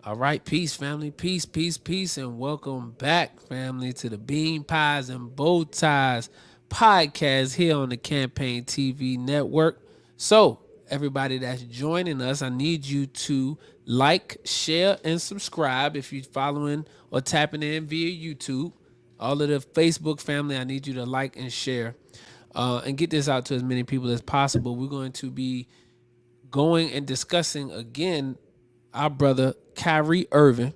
All right, peace, family. Peace, peace, peace, and welcome back, family, to the Bean Pies and Bow Ties podcast here on the Campaign TV network. So, everybody that's joining us, I need you to like, share, and subscribe if you're following or tapping in via YouTube. All of the Facebook family, I need you to like and share and get this out to as many people as possible. We're going to be going and discussing again our brother Kyrie Irving,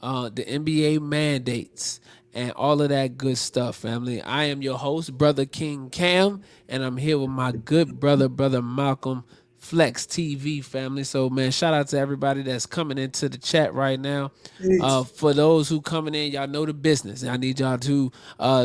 the NBA mandates, and all of that good stuff, family. I am your host, Brother King Cam, and I'm here with my good brother, Brother Malcolm Flex TV, family. So, man, shout out to everybody that's coming into the chat right now. Peace. For those who coming in, y'all know the business. I need y'all to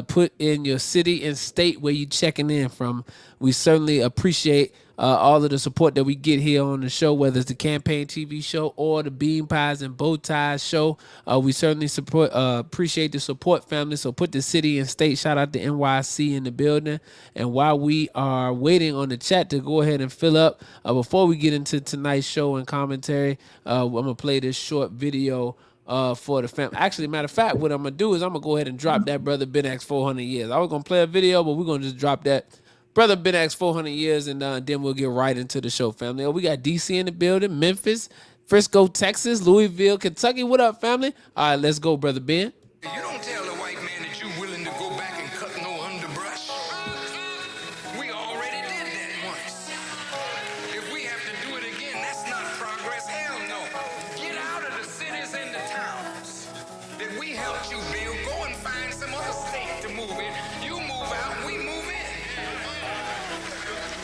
put in your city and state where you checking in from. We certainly appreciate all of the support that we get here on the show, whether it's the Campaign TV show or the Bean Pies and Bow Ties show. We certainly support, appreciate the support, family. So put the city and state. Shout out to NYC in the building. And while we are waiting on the chat to go ahead and fill up, before we get into tonight's show and commentary, I'm gonna play this short video for the family. Actually, matter of fact, what I'm gonna do is I'm gonna go ahead and drop that brother Ben X 400 years. I was gonna play a video, but we're gonna just drop that brother Ben X 400 years, and then we'll get right into the show, family. Oh, we got DC in the building, Memphis, Frisco, Texas, Louisville, Kentucky. What up, family? All right, let's go, brother Ben. You don't tell the white man that you willing to go back and cut no underbrush. We already did that once. If we have to do it again, that's not progress. Hell no. Get out of the cities and the towns that we helped you build. Go and find some other state to move in. You move out, we move in.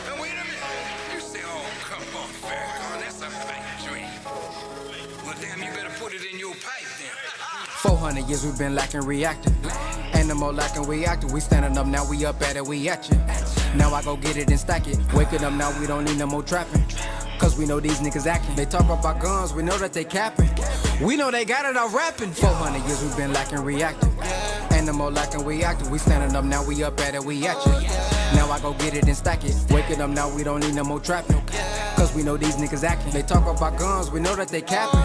Now wait a minute. You say, oh, come on, Farrakhan, that's a pipe dream. Well, damn, you better put it in your pipe then. 400 years we've been lacking reacting. Ain't no more lacking we acting. We standing up now, we up at it, we at you. Now I go get it and stack it. Waking up now, we don't need no more trapping. Cause we know these niggas acting. They talk about guns, we know that they capping. We know they got it all rapping. 400 years we've been lacking reacting. Ain't no more lacking we acting. We standing up now, we up at it, we at you. Now I go get it and stack it. Waking up now, we don't need no more trapping. Cause we know these niggas acting. They talk about guns, we know that they capping.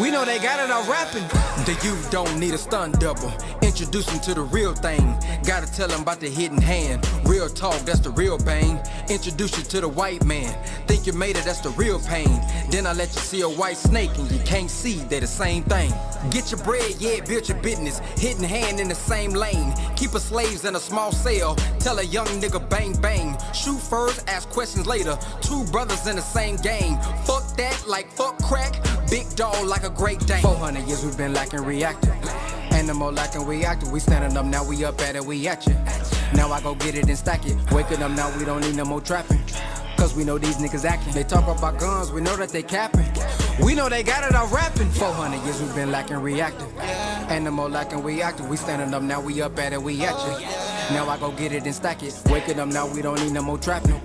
We know they got it all rapping. The youth don't need a stunt double. Introduce them to the real thing. Gotta tell them about the hidden hand. Real talk, that's the real pain. Introduce you to the white man. Think you made it, that's the real pain. Then I let you see a white snake and you can't see they the same thing. Get your bread, yeah, build your business. Hidden hand in the same lane. Keep a slaves in a small cell. Tell a young nigga bang bang. Shoot first, ask questions later. Two brothers in the same game. Fuck that like fuck crack. Big dog like a great Dane. 400 years we've been lacking reacting. Ain't no more lacking we acting. We standing up now, we up at it, we at you. Now I go get it and stack it. Waking up now, we don't need no more trapping. Cause we know these niggas acting. They talk about guns, we know that they capping. We know they got it all rapping. 400 years we've been lacking reacting. Ain't no more lacking we acting. We standing up now, we up at it, we at you. Now I go get it and stack it. Waking up now, we don't need no more trapping.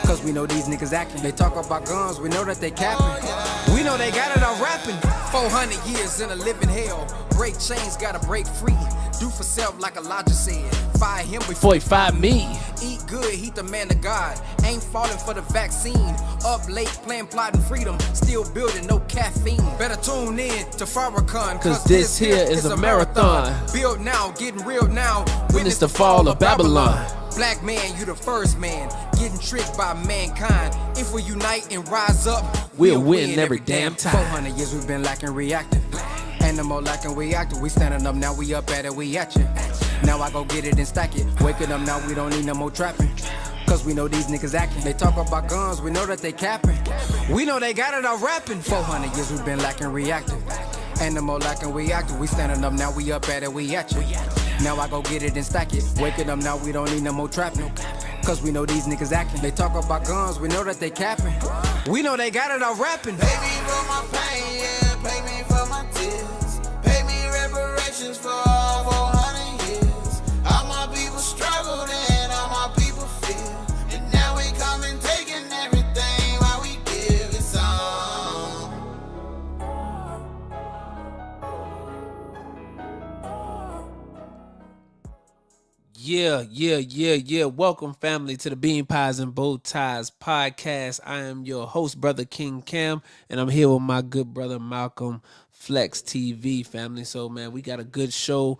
Cause we know these niggas acting. They talk about guns, we know that they capping. We know they got it all rapping. 400 years in a living hell. Break chains, gotta break free. Do for self like Elijah said. Fire him before he fire me. Eat good, heat the man of God. Ain't falling for the vaccine. Up late, playing, plotting freedom. Still building, no caffeine. Better tune in to Farrakhan. Cause this here is a marathon. Build now, getting real now. Witness the fall of Babylon. Black man, you the first man. Getting tricked by mankind. If we unite and rise up, We'll win every damn time. 400 years we've been lacking reacting. Ain't no more lacking we acting. We standing up now, we up at it, we at you. Now I go get it and stack it. Waking up now, we don't need no more trapping. Cause we know these niggas acting. They talk about guns, we know that they capping. We know they got it all rapping. 400 years we've been lacking reacting. Ain't no more lacking we acting. We standing up now, we up at it, we at you. Now I go get it and stack it. Waking up now, we don't need no more trapping. Cause we know these niggas acting. They talk about guns, we know that they capping. We know they got it all rapping. Pay me for my pain, yeah, pay me for my tears. Pay me reparations for all 400 years. All my people struggled and all my people feel. And now we come and taking everything while we give it some. Yeah. Welcome, family, to the Bean Pies and Bow Ties podcast. I am your host, Brother King Cam, and I'm here with my good brother Malcolm Flex TV, family. So, man, we got a good show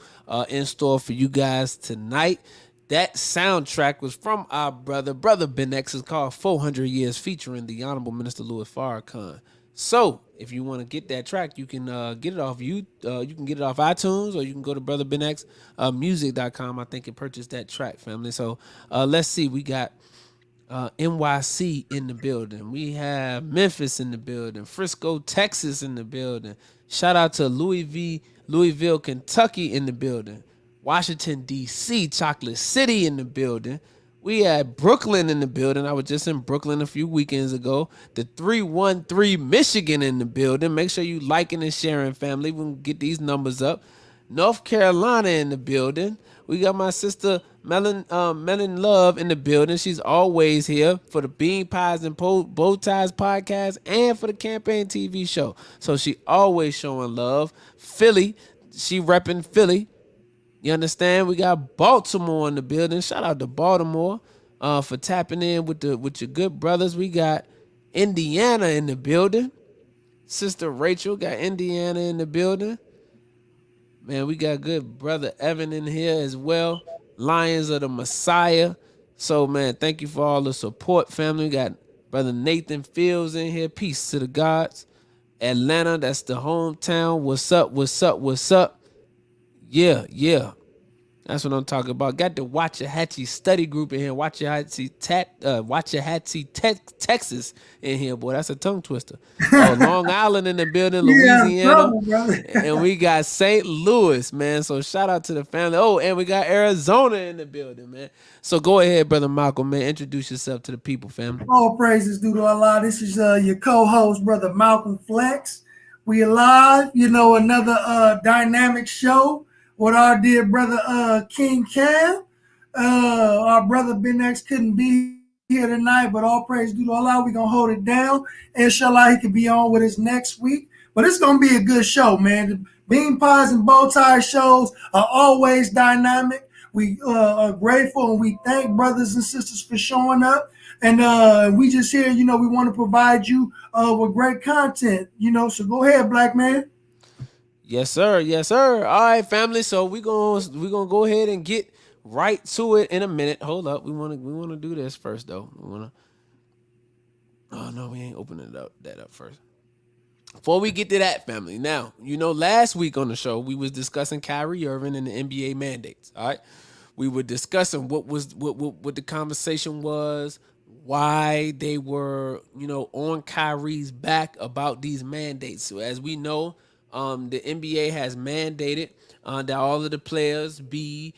in store for you guys tonight. That soundtrack was from our brother Ben X. It's called 400 Years, featuring the Honorable Minister Louis Farrakhan. So, if you want to get that track, you can get it off you can get it off iTunes, or you can go to Brother Ben X music.com, I think, and purchase that track, family. So, let's see. We got NYC in the building. We have Memphis in the building. Frisco, Texas in the building. Shout out to Louisville, Kentucky in the building. Washington, D.C., Chocolate City in the building. We had Brooklyn in the building. I was just in Brooklyn a few weekends ago. The 313 Michigan in the building. Make sure you liking and sharing, family. We can get these numbers up. North Carolina in the building. We got my sister Melon Love in the building. She's always here for the Bean Pies and Bow Ties podcast and for the campaign TV show. So she always showing love. Philly, she repping Philly. You understand? We got Baltimore in the building. Shout out to Baltimore for tapping in with your good brothers. We got Indiana in the building. Sister Rachel got Indiana in the building. Man, we got good brother Evan in here as well. Lions of the Messiah. So, man, thank you for all the support, family. We got brother Nathan Fields in here. Peace to the gods. Atlanta, that's the hometown. What's up, what's up, what's up? Yeah, yeah. That's what I'm talking about. Got the Waxahachie study group in here. Waxahachie, Texas in here, boy. That's a tongue twister. Long Island in the building, Louisiana. And we got St. Louis, man. So shout out to the family. Oh, and we got Arizona in the building, man. So go ahead, Brother Malcolm, man. Introduce yourself to the people, family. All praises due to Allah. This is your co-host, Brother Malcolm Flex. We alive, another dynamic show with our dear brother King Cam. Our brother Ben X couldn't be here tonight, but all praise due to Allah. We're going to hold it down. Inshallah, he could be on with us next week. But it's going to be a good show, man. The Bean Pies and Bow Tie shows are always dynamic. We are grateful, and we thank brothers and sisters for showing up. And we just here, we want to provide you with great content, So go ahead, black man. Yes, sir. Yes, sir. All right, family. So we're gonna go ahead and get right to it in a minute. Hold up. We wanna do this first though. Oh no, we ain't opening that up first. Before we get to that, family. Now, last week on the show we was discussing Kyrie Irving and the NBA mandates. All right. We were discussing what the conversation was, why they were, on Kyrie's back about these mandates. So as we know, the NBA has mandated that all of the players be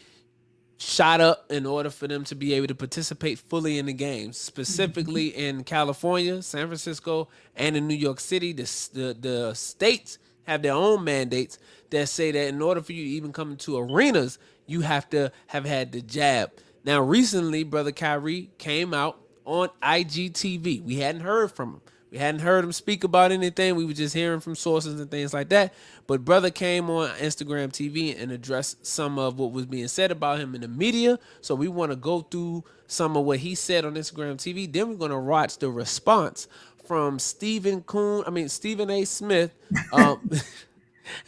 shot up in order for them to be able to participate fully in the games. Specifically in California, San Francisco, and in New York City, the states have their own mandates that say that in order for you to even come into arenas, you have to have had the jab. Now, recently, Brother Kyrie came out on IGTV. We hadn't heard from him. We hadn't heard him speak about anything. We were just hearing from sources and things like that. But brother came on Instagram TV and addressed some of what was being said about him in the media. So we want to go through some of what he said on Instagram TV. Then we're going to watch the response from Stephen A. Smith.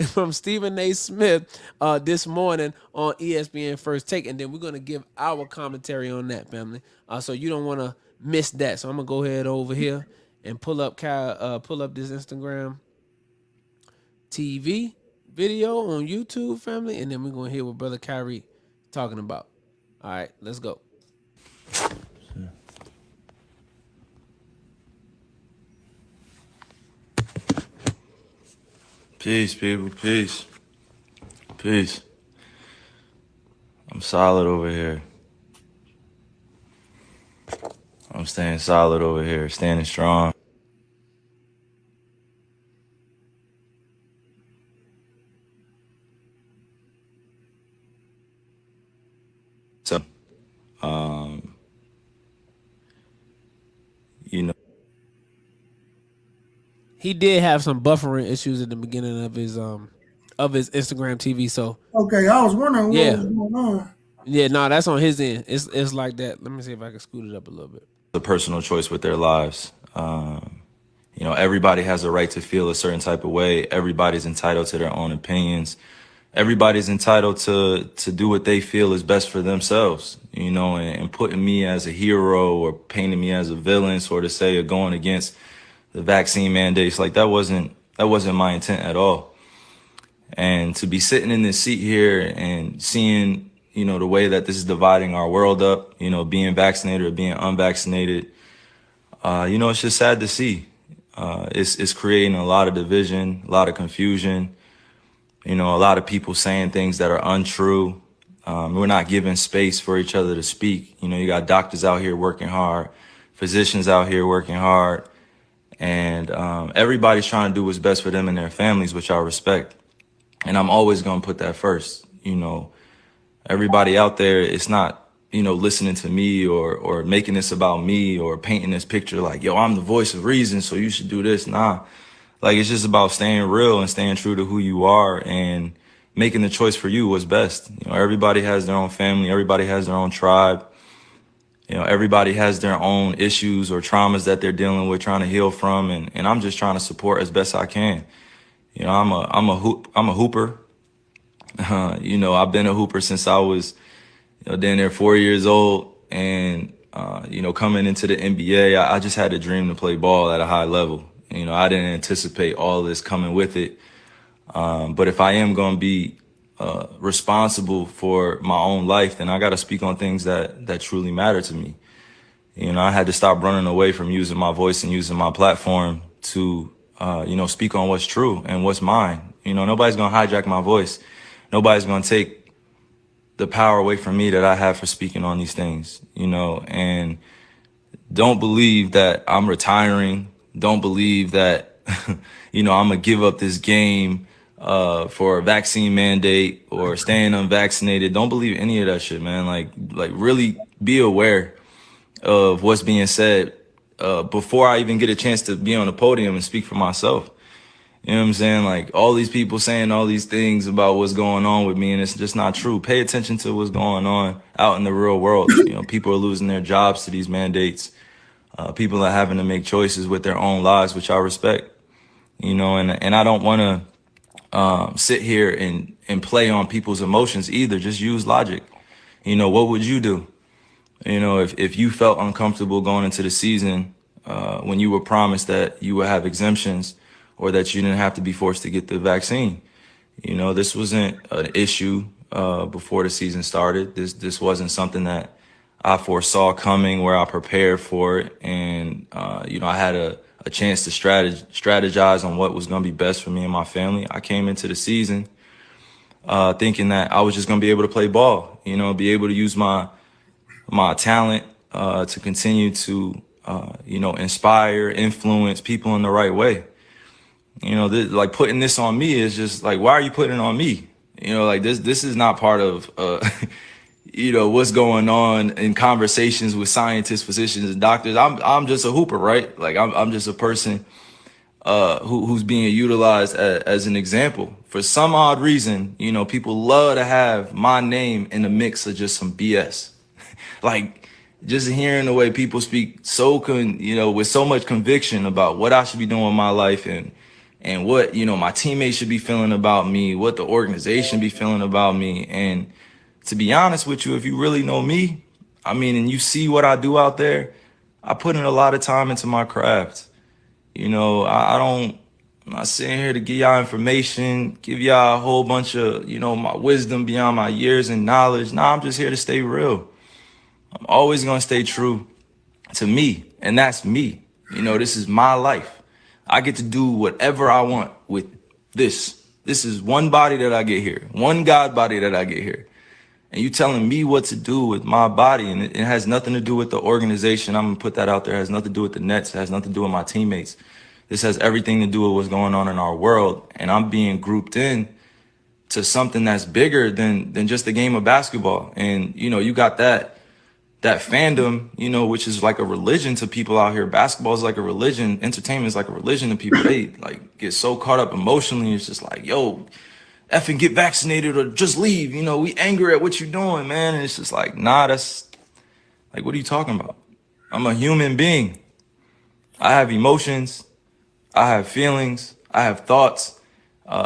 From Stephen A. Smith this morning on ESPN First Take. And then we're going to give our commentary on that, family. So you don't want to miss that. So I'm going to go ahead over here and pull up this Instagram TV video on YouTube, family, and then we're gonna hear what Brother Kyrie talking about. All right, let's go. Peace, people. Peace. Peace. I'm solid over here. I'm staying solid over here, standing strong. So, he did have some buffering issues at the beginning of his Instagram TV. So okay, I was wondering what was going on. Yeah, no, that's on his end. It's like that. Let me see if I can scoot it up a little bit. The personal choice with their lives. You know, everybody has a right to feel a certain type of way. Everybody's entitled to their own opinions. Everybody's entitled to do what they feel is best for themselves, you know, and putting me as a hero or painting me as a villain, sort of say, or going against the vaccine mandates, like that wasn't my intent at all. And to be sitting in this seat here and seeing, you know, the way that this is dividing our world up, you know, being vaccinated or being unvaccinated, you know, it's just sad to see. It's creating a lot of division, a lot of confusion. You know, a lot of people saying things that are untrue. We're not giving space for each other to speak. You know, you got doctors out here working hard, physicians out here working hard, and everybody's trying to do what's best for them and their families, which I respect. And I'm always going to put that first. You know, everybody out there, it's not, you know, listening to me or making this about me or painting this picture like, yo, I'm the voice of reason, so you should do this. Nah. Like, it's just about staying real and staying true to who you are and making the choice for you what's best. You know, everybody has their own family. Everybody has their own tribe. You know, everybody has their own issues or traumas that they're dealing with, trying to heal from. And I'm just trying to support as best I can. You know, I'm a hooper. You know, I've been a hooper since I was, you know, down there 4 years old. And, you know, coming into the NBA, I just had a dream to play ball at a high level. You know, I didn't anticipate all this coming with it. But if I am going to be responsible for my own life, then I got to speak on things that truly matter to me. You know, I had to stop running away from using my voice and using my platform to, you know, speak on what's true and what's mine. You know, nobody's going to hijack my voice. Nobody's going to take the power away from me that I have for speaking on these things, you know, and don't believe that I'm retiring. Don't believe that, you know, I'm going to give up this game for a vaccine mandate or staying unvaccinated. Don't believe any of that shit, man. Like really be aware of what's being said before I even get a chance to be on the podium and speak for myself. You know what I'm saying? Like, all these people saying all these things about what's going on with me, and it's just not true. Pay attention to what's going on out in the real world. You know, people are losing their jobs to these mandates. People are having to make choices with their own lives, which I respect, you know, and I don't want to sit here and play on people's emotions either. Just use logic. You know, what would you do? You know, if you felt uncomfortable going into the season when you were promised that you would have exemptions or that you didn't have to be forced to get the vaccine. You know, this wasn't an issue before the season started. This wasn't something that I foresaw coming, where I prepared for it. And, you know, I had a chance to strategize on what was going to be best for me and my family. I came into the season thinking that I was just going to be able to play ball, you know, be able to use my talent to continue to, you know, inspire, influence people in the right way. You know, like, putting this on me is just like, why are you putting it on me? You know, like, this is not part of, you know, what's going on in conversations with scientists, physicians, and doctors. I'm just a hooper, right? Like, I'm just a person who's being utilized as an example. For some odd reason, you know, people love to have my name in the mix of just some BS. Like, just hearing the way people speak you know, with so much conviction about what I should be doing in my life and what, you know, my teammates should be feeling about me, what the organization be feeling about me. And to be honest with you, if you really know me, I mean, and you see what I do out there, I put in a lot of time into my craft. You know, I'm not sitting here to give y'all information, give y'all a whole bunch of, you know, my wisdom beyond my years and knowledge. Nah, I'm just here to stay real. I'm always going to stay true to me, and that's me. You know, this is my life. I get to do whatever I want with this. This is one body that I get here, one God body that I get here. And you telling me what to do with my body, and it has nothing to do with the organization. I'm going to put that out there. It has nothing to do with the Nets. It has nothing to do with my teammates. This has everything to do with what's going on in our world. And I'm being grouped in to something that's bigger than just the game of basketball. And, you know, you got that fandom, you know, which is like a religion to people out here. Basketball is like a religion. Entertainment is like a religion to people. They like get so caught up emotionally. It's just like, yo, effing get vaccinated or just leave. You know, we angry at what you're doing, man. And it's just like, nah, that's like, what are you talking about? I'm a human being. I have emotions. I have feelings, I have thoughts,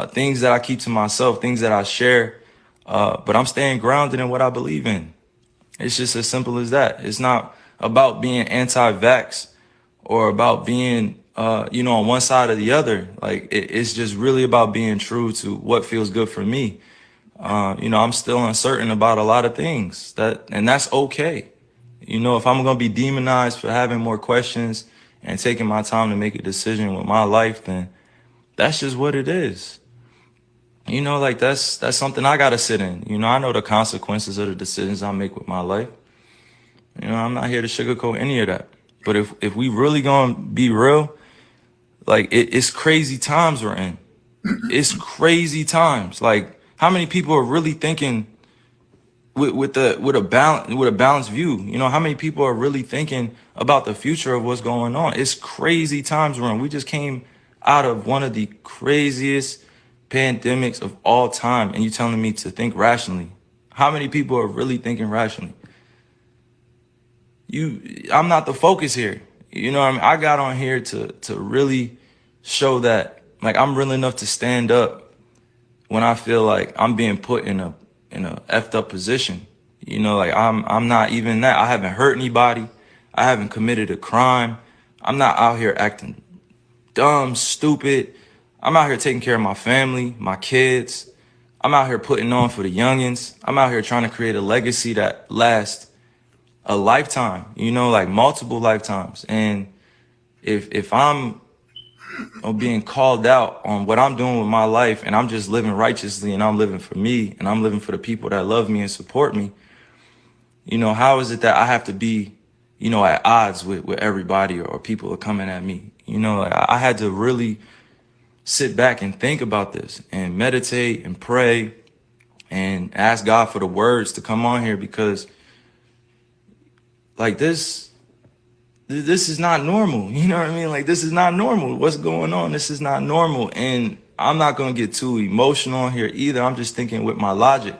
things that I keep to myself, things that I share, but I'm staying grounded in what I believe in. It's just as simple as that. It's not about being anti-vax or about being, on one side or the other. Like it's just really about being true to what feels good for me. I'm still uncertain about a lot of things and that's okay. If I'm going to be demonized for having more questions and taking my time to make a decision with my life, then that's just what it is. Like that's something I got to sit in. I know the consequences of the decisions I make with my life. I'm not here to sugarcoat any of that. But if we really going to be real, like it's crazy times we're in. It's crazy times. Like how many people are really thinking with a balanced view? How many people are really thinking about the future of what's going on? It's crazy times we're in. We just came out of one of the craziest pandemics of all time, and you telling me to think rationally. How many people are really thinking rationally? I'm not the focus here. What I mean? I got on here to really show that like I'm real enough to stand up when I feel like I'm being put in a effed up position. Like I'm not even that. I haven't hurt anybody. I haven't committed a crime. I'm not out here acting dumb, stupid. I'm out here taking care of my family, my kids. I'm out here putting on for the youngins. I'm out here trying to create a legacy that lasts a lifetime, like multiple lifetimes. And if I'm being called out on what I'm doing with my life and I'm just living righteously and I'm living for me and I'm living for the people that love me and support me, how is it that I have to be, at odds with everybody or people are coming at me? Like I had to really sit back and think about this and meditate and pray and ask God for the words to come on here, because like this is not normal. You know what I mean? Like this is not normal. What's going on? This is not normal. And I'm not going to get too emotional here either. I'm just thinking with my logic.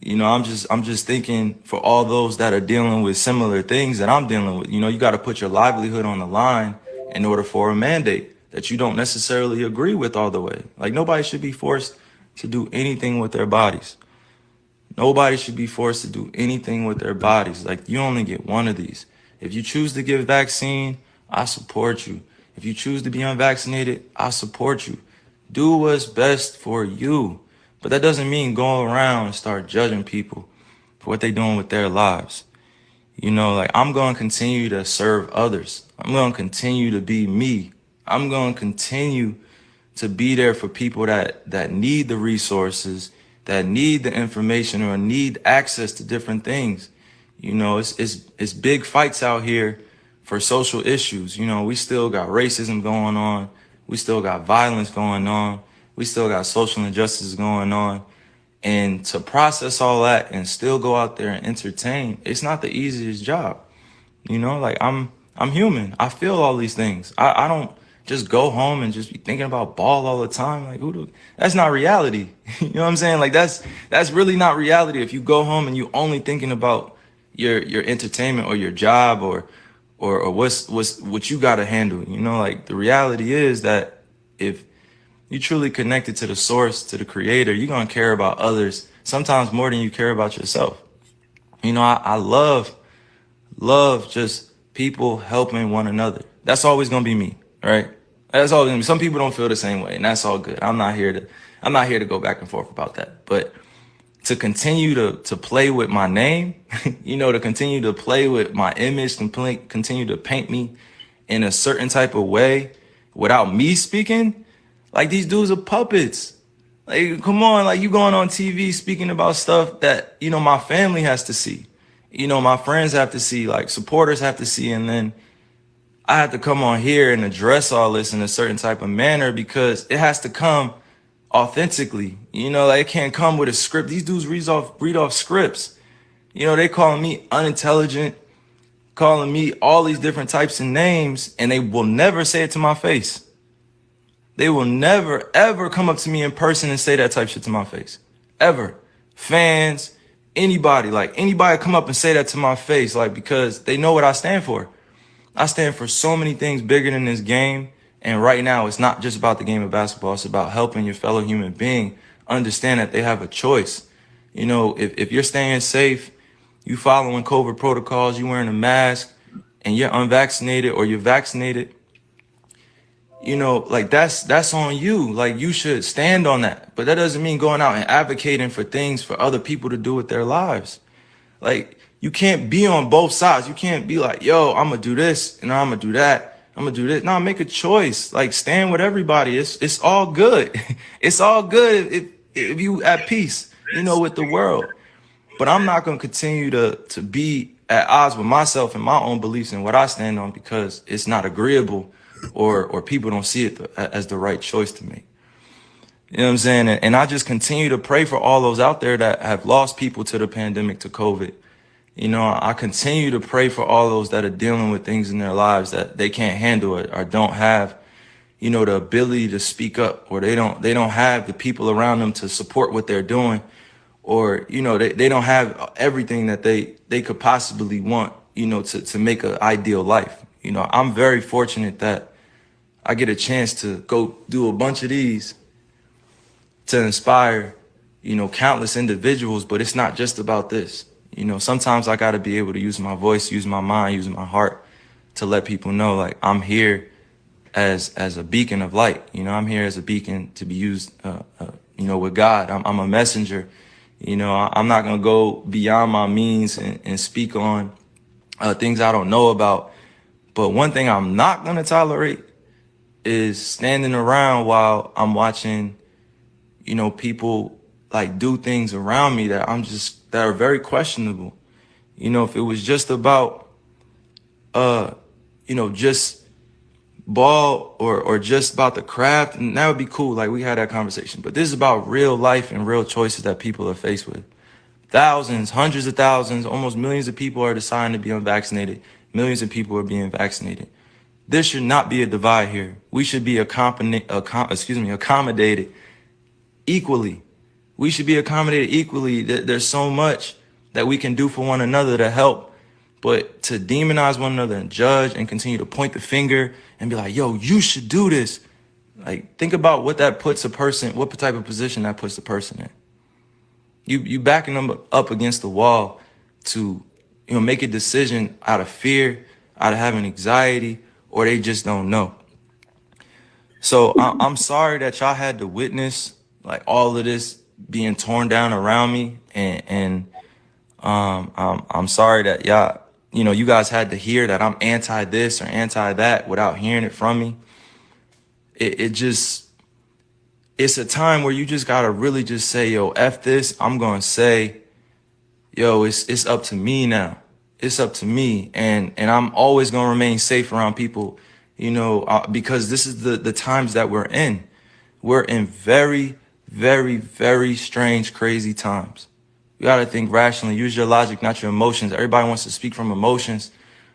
I'm just thinking for all those that are dealing with similar things that I'm dealing with. You got to put your livelihood on the line in order for a mandate that you don't necessarily agree with all the way. Like nobody should be forced to do anything with their bodies. Nobody should be forced to do anything with their bodies. Like you only get one of these. If you choose to get vaccine, I support you. If you choose to be unvaccinated, I support you. Do what's best for you. But that doesn't mean go around and start judging people for what they're doing with their lives. Like I'm going to continue to serve others. I'm going to continue to be me. I'm going to continue to be there for people that need the resources, that need the information or need access to different things. It's big fights out here for social issues. We still got racism going on. We still got violence going on. We still got social injustices going on. And to process all that and still go out there and entertain, it's not the easiest job. Like I'm human. I feel all these things. I don't just go home and just be thinking about ball all the time. Like that's not reality. You know what I'm saying? Like that's really not reality. If you go home and you only thinking about your entertainment or your job or what you got to handle, like the reality is that if you truly connected to the source, to the creator, you're going to care about others sometimes more than you care about yourself. I love just people helping one another. That's always going to be me, right? That's always going to be. Some people don't feel the same way, and that's all good. I'm not here to go back and forth about that. But to continue to play with my name, to continue to play with my image, continue to paint me in a certain type of way without me speaking, like these dudes are puppets. Like, come on, like you going on TV speaking about stuff that, my family has to see. My friends have to see, like supporters have to see. And then I have to come on here and address all this in a certain type of manner because it has to come authentically. Like it can't come with a script. These dudes read off scripts. They calling me unintelligent, calling me all these different types of names, and they will never say it to my face. They will never, ever come up to me in person and say that type shit to my face. Ever. Fans, anybody come up and say that to my face, like, because they know what I stand for. I stand for so many things bigger than this game And right now, it's not just about the game of basketball. It's about helping your fellow human being understand that they have a choice. You know, if you're staying safe, you following COVID protocols, you wearing a mask, and you're unvaccinated or you're vaccinated, you know, like that's on you. Like, you should stand on that. But that doesn't mean going out and advocating for things for other people to do with their lives. Like, you can't be on both sides. You can't be like, yo, I'm gonna do this and I'm gonna do that. I'm gonna do this. No, make a choice. Like, stand with everybody. It's all good. It's all good if you at peace, you know, with the world. But I'm not gonna continue to be at odds with myself and my own beliefs and what I stand on because it's not agreeable or people don't see it as the right choice to make. You know what I'm saying? And I just continue to pray for all those out there that have lost people to the pandemic, to COVID. You know, I continue to pray for all those that are dealing with things in their lives that they can't handle it or don't have, you know, the ability to speak up, or they don't have the people around them to support what they're doing, or, you know, they don't have everything that they could possibly want, you know, to make an ideal life. You know, I'm very fortunate that I get a chance to go do a bunch of these to inspire, you know, countless individuals, but it's not just about this. You know, sometimes I got to be able to use my voice, use my mind, use my heart to let people know, like, I'm here as a beacon of light. You know, I'm here as a beacon to be used, you know, with God. I'm a messenger. You know, I'm not going to go beyond my means and speak on things I don't know about. But one thing I'm not going to tolerate is standing around while I'm watching, you know, people like do things around me that that are very questionable. You know, if it was just about, you know, just ball or just about the craft, and that would be cool. Like, we had that conversation. But this is about real life and real choices that people are faced with. Thousands, hundreds of thousands, almost millions of people are deciding to be unvaccinated. Millions of people are being vaccinated. There should not be a divide here. We should be accommodated equally. We should be accommodated equally. There's so much that we can do for one another to help, but to demonize one another and judge and continue to point the finger and be like, yo, you should do this. Like, think about what that puts a person, what type of position that puts the person in. You backing them up against the wall to, you know, make a decision out of fear, out of having anxiety, or they just don't know. So I'm sorry that y'all had to witness like all of this being torn down around me, and I'm sorry that y'all, you know, you guys had to hear that I'm anti this or anti that without hearing it from me. It's a time where you just gotta really just say, yo, F this. I'm gonna say, yo, it's up to me now. It's up to me, and I'm always gonna remain safe around people, you know, because this is the times that we're in. We're in very, very, very strange, crazy times. You gotta think rationally. Use your logic, not your emotions. Everybody wants to speak from emotions.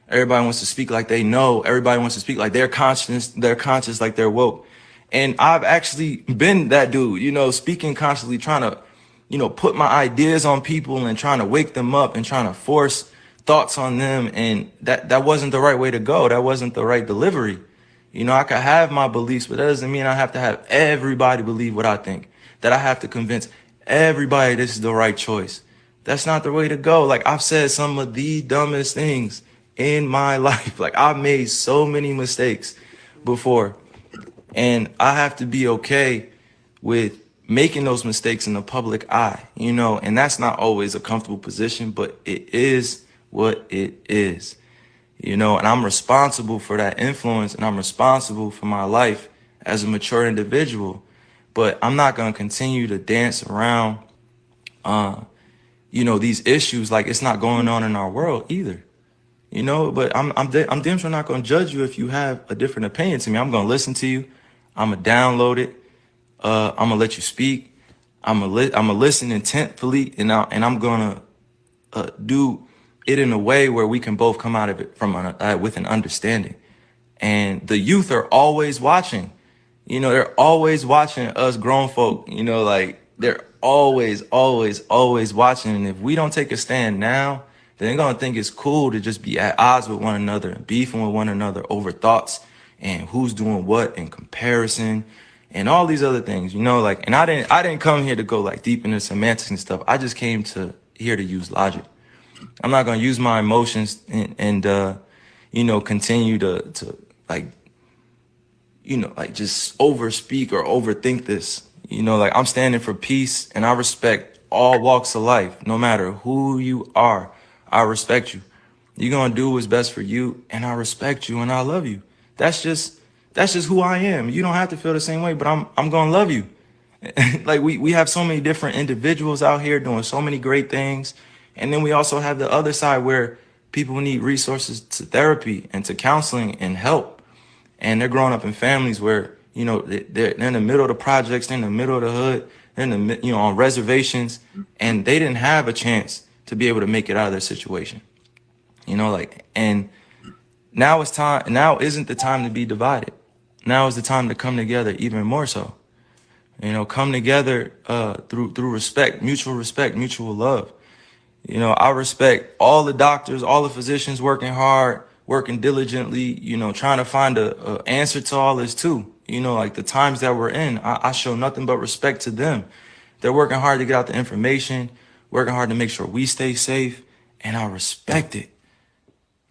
Everybody wants to speak like they know. Everybody wants to speak like they're conscious, like they're woke. And I've actually been that dude, you know, speaking constantly, trying to, you know, put my ideas on people and trying to wake them up and trying to force thoughts on them. And that wasn't the right way to go. That wasn't the right delivery. You know, I could have my beliefs, but that doesn't mean I have to have everybody believe what I think, that I have to convince everybody this is the right choice. That's not the way to go. Like, I've said some of the dumbest things in my life. Like, I've made so many mistakes before, and I have to be okay with making those mistakes in the public eye, you know, and that's not always a comfortable position, but it is what it is, you know, and I'm responsible for that influence, and I'm responsible for my life as a mature individual. But I'm not going to continue to dance around, you know, these issues like it's not going on in our world either, you know. But I'm damn sure not going to judge you if you have a different opinion to me. I'm going to listen to you. I'm going to download it. I'm going to let you speak. I'm going to listen intentfully, and I'm going to do it in a way where we can both come out of it from with an understanding. And the youth are always watching. You know, they're always watching us grown folk, you know, like they're always, always, always watching. And if we don't take a stand now, then they're going to think it's cool to just be at odds with one another and beefing with one another over thoughts and who's doing what in comparison and all these other things, you know, like, and I didn't come here to go like deep into semantics and stuff. I just came to here to use logic. I'm not gonna use my emotions and you know, continue to like, you know, like just overspeak or overthink this. You know, like I'm standing for peace and I respect all walks of life, no matter who you are. I respect you. You're gonna do what's best for you, and I respect you and I love you. That's just that's just who I am. You don't have to feel the same way, but I'm gonna love you. Like we have so many different individuals out here doing so many great things. And then we also have the other side where people need resources to therapy and to counseling and help. And they're growing up in families where, you know, they're in the middle of the projects, they're in the middle of the hood, they're in the, you know, on reservations, and they didn't have a chance to be able to make it out of their situation. You know, like, and now it's time, now isn't the time to be divided. Now is the time to come together even more so. You know, come together through respect, mutual love. You know, I respect all the doctors, all the physicians working hard, working diligently, you know, trying to find a answer to all this too. You know, like the times that we're in, I show nothing but respect to them. They're working hard to get out the information, working hard to make sure we stay safe, and I respect it.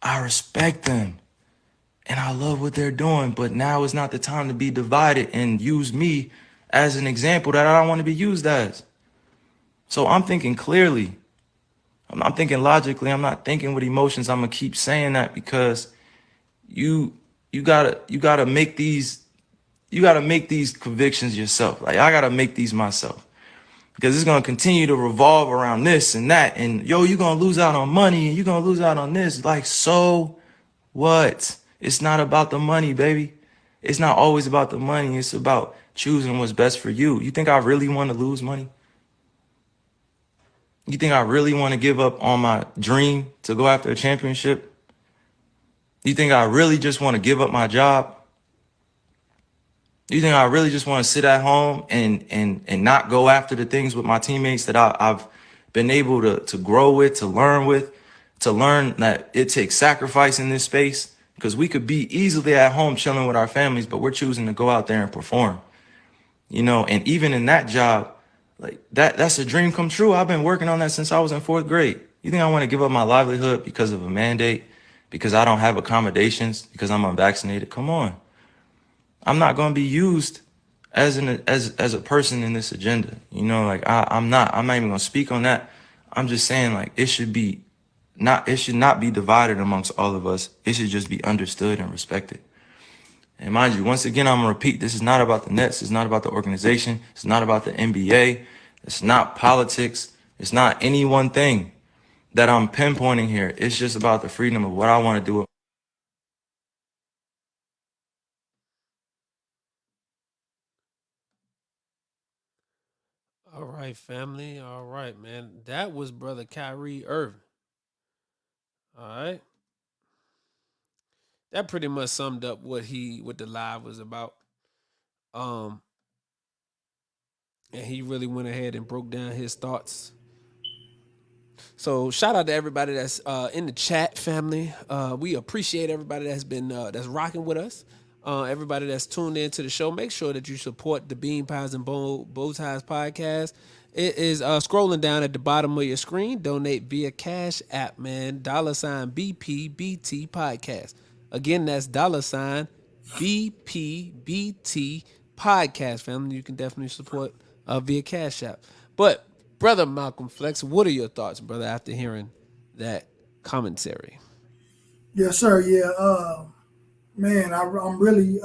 I respect them. And I love what they're doing, but now is not the time to be divided and use me as an example that I don't want to be used as. So I'm thinking clearly. I'm thinking logically. I'm not thinking with emotions. I'm gonna keep saying that because you gotta make these convictions yourself. Like I gotta make these myself because it's gonna continue to revolve around this and that. And yo, you're gonna lose out on money and you're gonna lose out on this. Like, so what? It's not about the money, baby. It's not always about the money. It's about choosing what's best for you. You think I really want to lose money? You think I really want to give up on my dream to go after a championship? You think I really just want to give up my job? You think I really just want to sit at home and not go after the things with my teammates that I've been able to grow with, to learn that it takes sacrifice in this space? Because we could be easily at home chilling with our families, but we're choosing to go out there and perform. You know, and even in that job, like that's a dream come true. I've been working on that since I was in 4th grade. You think I want to give up my livelihood because of a mandate, because I don't have accommodations, because I'm unvaccinated? Come on. I'm not going to be used as a person in this agenda. You know, like I'm not even going to speak on that. I'm just saying, like, it should not be divided amongst all of us. It should just be understood and respected. And mind you, once again, I'm gonna repeat, this is not about the Nets, it's not about the organization, it's not about the NBA, it's not politics, it's not any one thing that I'm pinpointing here. It's just about the freedom of what I want to do. All right, family. All right, man. That was brother Kyrie Irving. All right. That pretty much summed up what the live was about. Um, and he really went ahead and broke down his thoughts. So shout out to everybody that's in the chat, family. We appreciate everybody that's been that's rocking with us. Everybody that's tuned in to the show. Make sure that you support the Bean Pies and Bow Ties podcast. It is scrolling down at the bottom of your screen. Donate via Cash App, man. $ BPBT podcast. Again, that's $ BPBT podcast, family. You can definitely support via Cash App. But brother Malcolm Flex, what are your thoughts, brother, after hearing that commentary? Yes, sir. Yeah. Man, I'm really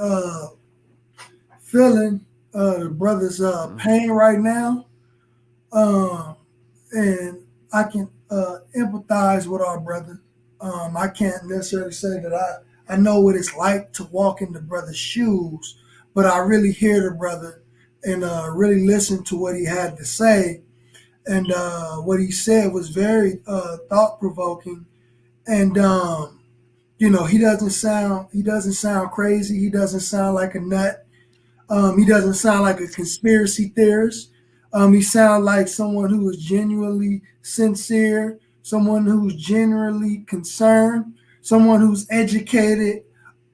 feeling the brother's pain right now. And I can empathize with our brother. I can't necessarily say that I know what it's like to walk in the brother's shoes, but I really hear the brother and really listen to what he had to say. And what he said was very thought provoking. And you know, he doesn't sound crazy. He doesn't sound like a nut. He doesn't sound like a conspiracy theorist. He sounds like someone who is genuinely sincere, someone who's genuinely concerned, someone who's educated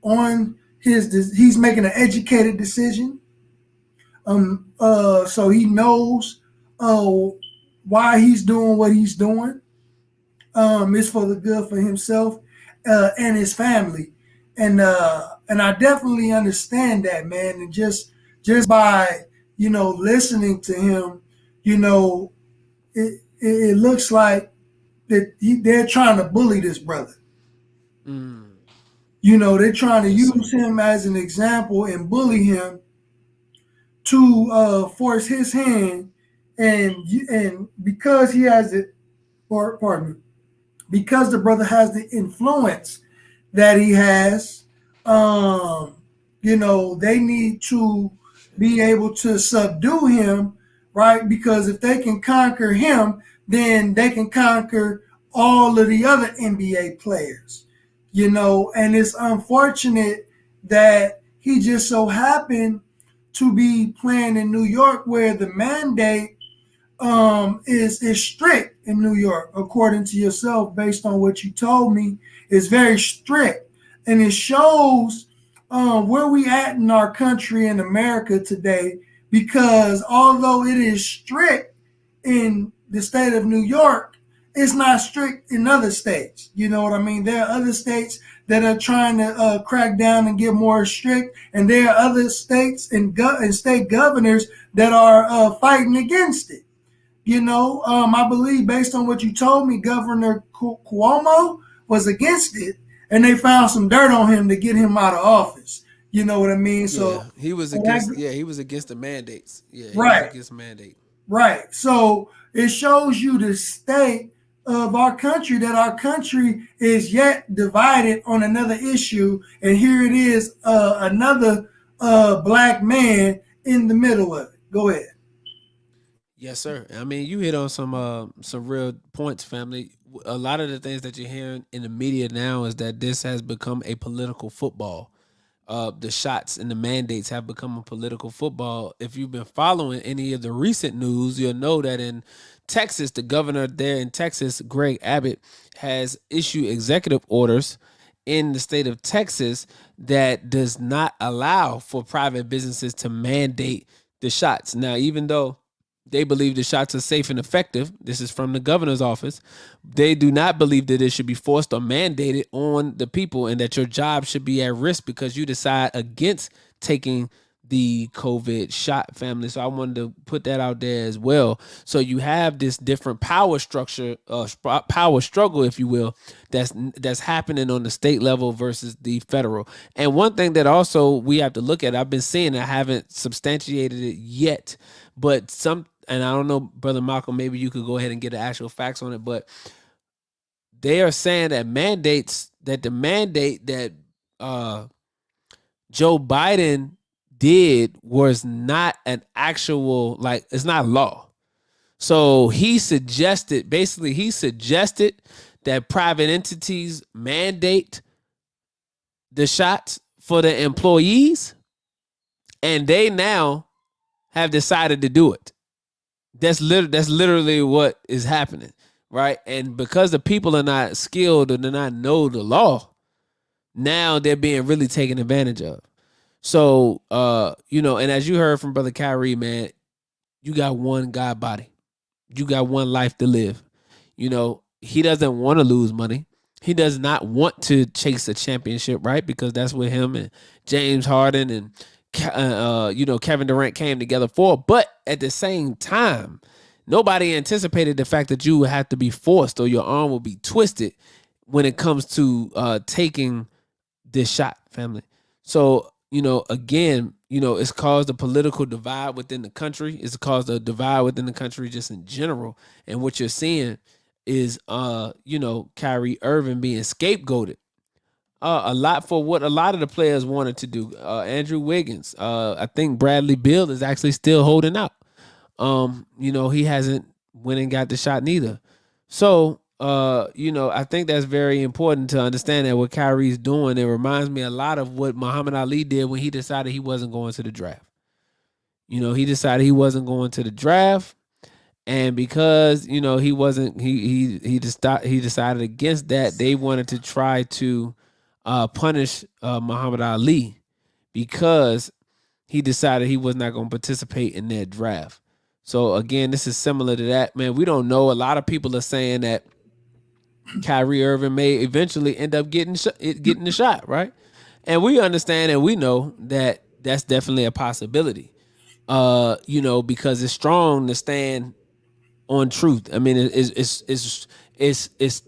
on he's making an educated decision. So he knows uh why he's doing what he's doing. It's for the good for himself and his family, and I definitely understand that, man. And just by listening to him, you know, it looks like that they're trying to bully this brother. Mm. They're trying to Yes, sir. use him as an example and bully him to force his hand, and because he has it, or pardon me, because the brother has the influence that he has, um, they need to be able to subdue him, right? Because if they can conquer him, then they can conquer all of the other NBA players, and it's unfortunate that he just so happened to be playing in New York where the mandate is strict in New York, according to yourself, based on what you told me, is very strict, and it shows where we at in our country in America today. Because although it is strict in the state of New York, it's not strict in other states. You know what I mean? There are other states that are trying to crack down and get more strict, and there are other states and state governors that are fighting against it. I believe based on what you told me, Governor Cuomo was against it, and they found some dirt on him to get him out of office. You know what I mean? Yeah, So, he was against. Yeah, he was against the mandates. Yeah, he was right, against mandate. right. So it shows you the state of our country, that our country is yet divided on another issue, and here it is, another black man in the middle of it. Go ahead. Yes, sir. I mean, you hit on some real points, family. A lot of the things that you're hearing in the media now is that this has become a political football. The shots and the mandates have become a political football. If you've been following any of the recent news, you'll know that in Texas, the governor there in Texas, Greg Abbott, has issued executive orders in the state of Texas that does not allow for private businesses to mandate the shots. Now, even though they believe the shots are safe and effective, this is from the governor's office, they do not believe that it should be forced or mandated on the people, and that your job should be at risk because you decide against taking the COVID shot, family. So I wanted to put that out there as well. So you have this different power structure, power struggle, if you will, that's happening on the state level versus the federal. And one thing that also we have to look at, I've been seeing, I haven't substantiated it yet, but and I don't know, Brother Malcolm, maybe you could go ahead and get the actual facts on it, but they are saying that the mandate that Joe Biden did was not an actual, like, it's not law. So basically he suggested that private entities mandate the shots for the employees, and they now have decided to do it. That's literally what is happening, right? And because the people are not skilled or do not know the law, now they're being really taken advantage of. So, and as you heard from Brother Kyrie, man, you got one God body. You got one life to live. He doesn't want to lose money. He does not want to chase a championship, right? Because that's what him and James Harden and Kevin Durant came together for. But at the same time, nobody anticipated the fact that you would have to be forced or your arm will be twisted when it comes to taking this shot, family. So, again, it's caused a political divide within the country. It's caused a divide within the country just in general. And what you're seeing is, Kyrie Irving being scapegoated a lot for what a lot of the players wanted to do. Andrew Wiggins, I think Bradley Beal is actually still holding out. He hasn't went and got the shot neither. So, I think that's very important to understand that what Kyrie's doing, it reminds me a lot of what Muhammad Ali did when he decided he wasn't going to the draft. He decided he wasn't going to the draft, and because he wasn't, he decided against that. They wanted to try to punish Muhammad Ali, because he decided he was not going to participate in that draft. So again, this is similar to that, man. We don't know. A lot of people are saying that Kyrie Irving may eventually end up getting the shot, right? And we understand and we know that that's definitely a possibility. Because it's strong to stand on truth. I mean, it's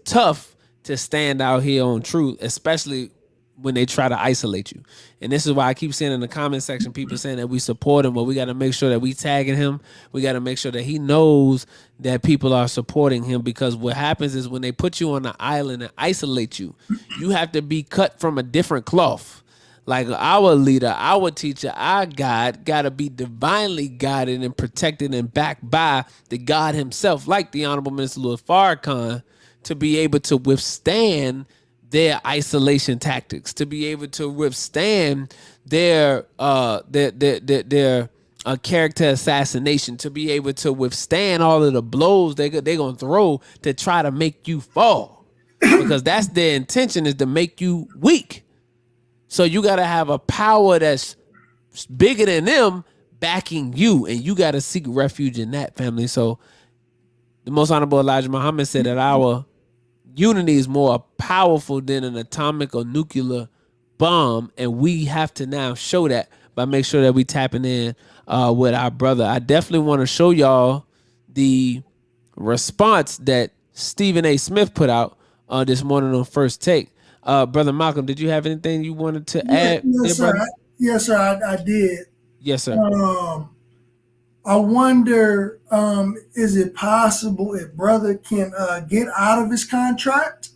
tough to stand out here on truth, especially when they try to isolate you. And this is why I keep seeing in the comment section people saying that we support him, but we got to make sure that we tagging him. We got to make sure that he knows that people are supporting him, because what happens is when they put you on the island and isolate you, you have to be cut from a different cloth. Like our leader, our teacher, our God got to be divinely guided and protected and backed by the God himself, like the Honorable Minister Louis Farrakhan, to be able to withstand their isolation tactics, to be able to withstand their character assassination, to be able to withstand all of the blows they're going to throw to try to make you fall. Because that's their intention, is to make you weak. So you got to have a power that's bigger than them backing you, and you got to seek refuge in that, family. So the Most Honorable Elijah Muhammad said that our unity is more powerful than an atomic or nuclear bomb, and we have to now show that by make sure that we tapping in with our brother. I definitely want to show y'all the response that Stephen A. Smith put out this morning on First Take. Brother Malcolm, did you have anything you wanted to add? Yes, sir. Yes, sir. I did. Yes, sir. I wonder, is it possible if brother can get out of his contract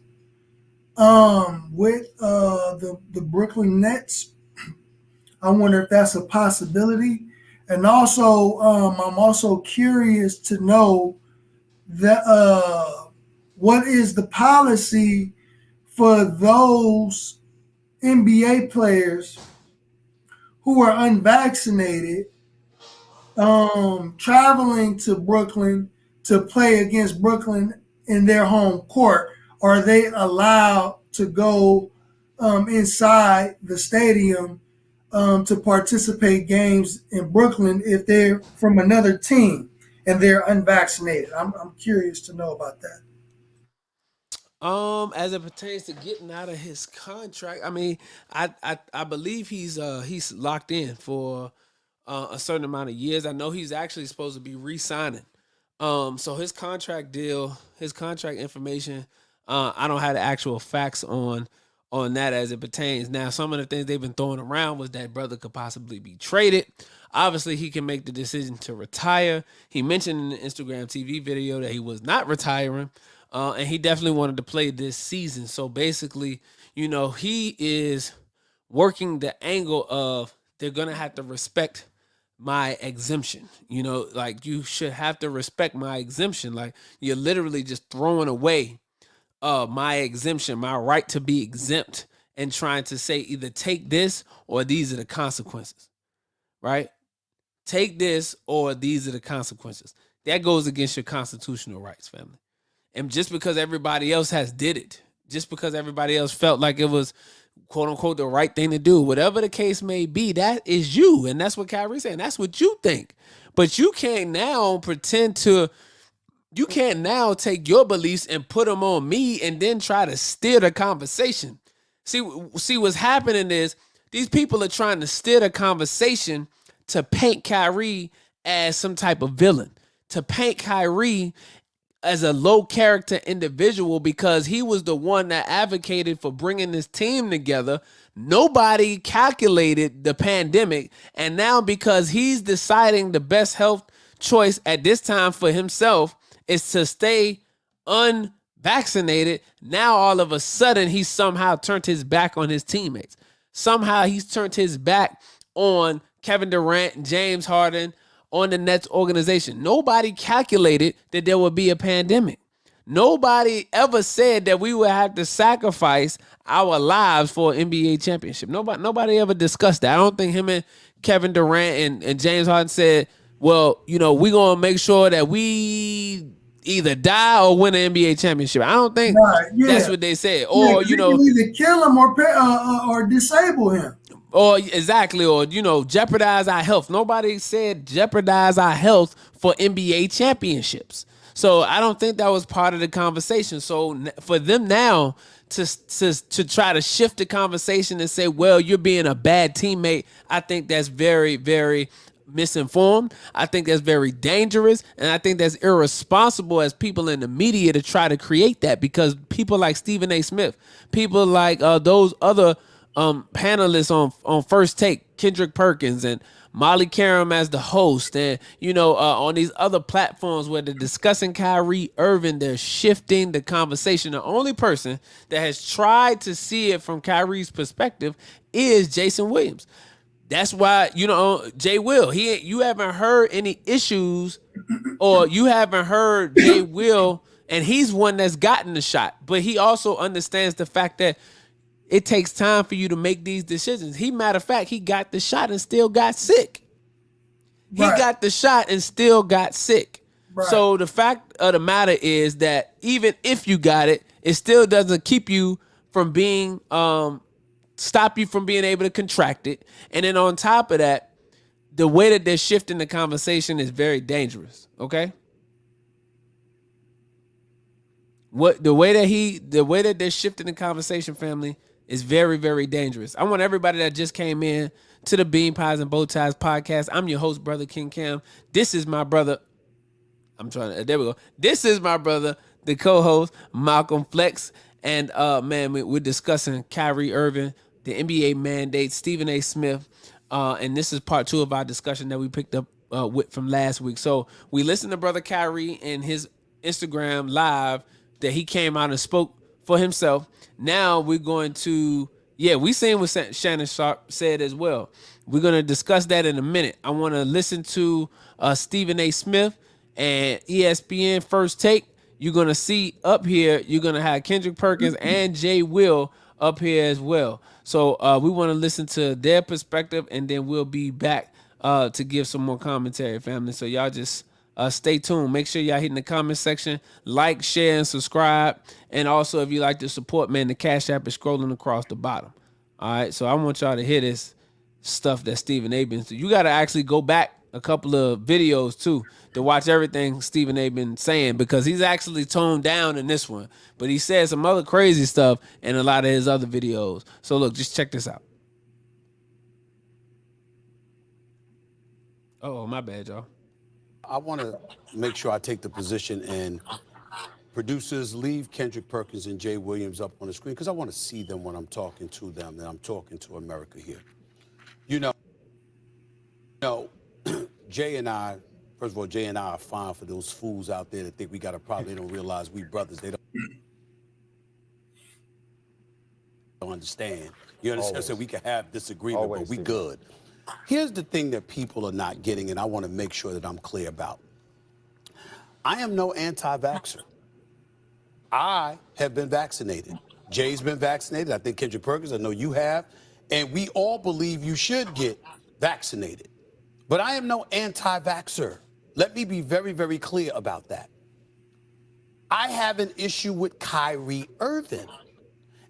with the Brooklyn Nets? I wonder if that's a possibility. And also, I'm also curious to know that what is the policy for those NBA players who are unvaccinated traveling to Brooklyn to play against Brooklyn in their home court? Are they allowed to go inside the stadium to participate games in Brooklyn if they're from another team and they're unvaccinated? I'm curious to know about that. As it pertains to getting out of his contract, I mean, I believe he's locked in for a certain amount of years. I know he's actually supposed to be re-signing. So his contract deal, his contract information, I don't have the actual facts on that as it pertains. Now, some of the things they've been throwing around was that brother could possibly be traded. Obviously, he can make the decision to retire. He mentioned in the Instagram TV video that he was not retiring. And he definitely wanted to play this season. So basically, he is working the angle of they're going to have to respect my exemption. Like, you should have to respect my exemption. Like, you're literally just throwing away my exemption, my right to be exempt, and trying to say either take this or these are the consequences, right? Take this or these are the consequences. That goes against your constitutional rights, family. And just because everybody else has did it, just because everybody else felt like it was, quote unquote, the right thing to do, whatever the case may be, that is you. And that's what Kyrie's saying. That's what you think. But you can't now you can't now take your beliefs and put them on me and then try to steer the conversation. See what's happening is these people are trying to steer the conversation to paint Kyrie as some type of villain, to paint Kyrie as a low character individual because he was the one that advocated for bringing this team together. Nobody calculated the pandemic. And now because he's deciding the best health choice at this time for himself is to stay unvaccinated, now all of a sudden he somehow turned his back on his teammates. Somehow he's turned his back on Kevin Durant, James Harden, on the Nets organization. Nobody calculated that there would be a pandemic. Nobody ever said that we would have to sacrifice our lives for an NBA championship. Nobody ever discussed that. I don't think him and Kevin Durant and James Harden said, well, we're going to make sure that we either die or win an NBA championship. I don't think that's what they said. Or, you can either kill him or disable him. Or exactly, or jeopardize our health. Nobody said jeopardize our health for NBA championships. So I don't think that was part of the conversation. So for them now to try to shift the conversation and say, well, you're being a bad teammate, I think that's very, very misinformed. I think that's very dangerous, and I think that's irresponsible as people in the media to try to create that, because people like Stephen A. Smith, people like those other panelists on First Take, Kendrick Perkins and Molly Karam as the host, and on these other platforms where they're discussing Kyrie Irving, they're shifting the conversation. The only person that has tried to see it from Kyrie's perspective is Jason Williams. That's why Jay Will. You haven't heard any issues, or you haven't heard Jay Will, and he's one that's gotten the shot, but he also understands the fact that it takes time for you to make these decisions. Matter of fact, he got the shot and still got sick. Right. He got the shot and still got sick. Right. So the fact of the matter is that even if you got it, it still doesn't keep you from being stop you from being able to contract it. And then on top of that, the way that they're shifting the conversation is very dangerous. Okay. The way that they're shifting the conversation, family, is very, very dangerous. I want everybody that just came in to the Bean Pies and Bow Ties podcast. I'm your host, Brother King Cam. This is my brother. There we go. This is my brother, the co-host, Malcolm Flex. And man, we're discussing Kyrie Irving, the NBA mandate, Stephen A. Smith. And this is part 2 of our discussion that we picked up from last week. So we listened to Brother Kyrie and his Instagram live that he came out and spoke for himself. Now we're going to, we seen what Shannon Sharp said as well. We're going to discuss that in a minute. I want to listen to Stephen A. Smith and ESPN First Take. You're going to see up here, you're going to have Kendrick Perkins and Jay Will up here as well. So we want to listen to their perspective, and then we'll be back to give some more commentary, family. So y'all just stay tuned. Make sure y'all hit in the comment section, like, share, and subscribe. And also, if you like to support, man, the Cash App is scrolling across the bottom. All right, so I want y'all to hear this stuff that Stephen A. been through. You got to actually go back a couple of videos, too, to watch everything Stephen A. been saying, because he's actually toned down in this one. But he said some other crazy stuff in a lot of his other videos. So, look, just check this out. Oh, my bad, y'all. I want to make sure I take the position, and producers, leave Kendrick Perkins and Jay Williams up on the screen, because I want to see them when I'm talking to them, and I'm talking to America here. Jay and I, first of all, Jay and I are fine for those fools out there that think we got a problem. They don't realize we brothers. They don't understand. You understand? So we can have disagreement, but we good. Here's the thing that people are not getting, and I want to make sure that I'm clear about. I am no anti-vaxxer. I have been vaccinated. Jay's been vaccinated. I think Kendrick Perkins, I know you have. And we all believe you should get vaccinated. But I am no anti-vaxxer. Let me be very, very clear about that. I have an issue with Kyrie Irving.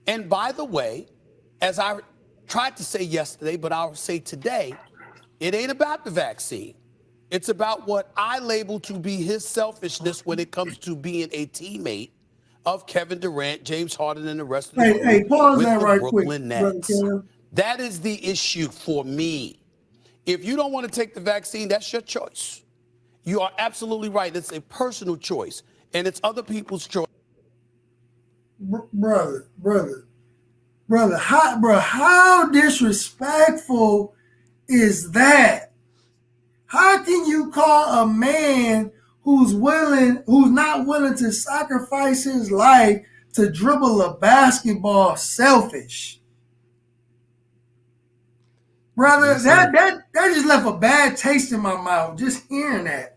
And by the way, as I tried to say yesterday, but I'll say today, it ain't about the vaccine. It's about what I label to be his selfishness when it comes to being a teammate of Kevin Durant, James Harden, and the rest of the group pause with that the right Brooklyn quick, Nets. That is the issue for me. If you don't want to take the vaccine, that's your choice. You are absolutely right. It's a personal choice, and it's other people's choice. Brother, how disrespectful is that? How can you call a man who's not willing to sacrifice his life to dribble a basketball selfish? Brother, that just left a bad taste in my mouth just hearing that.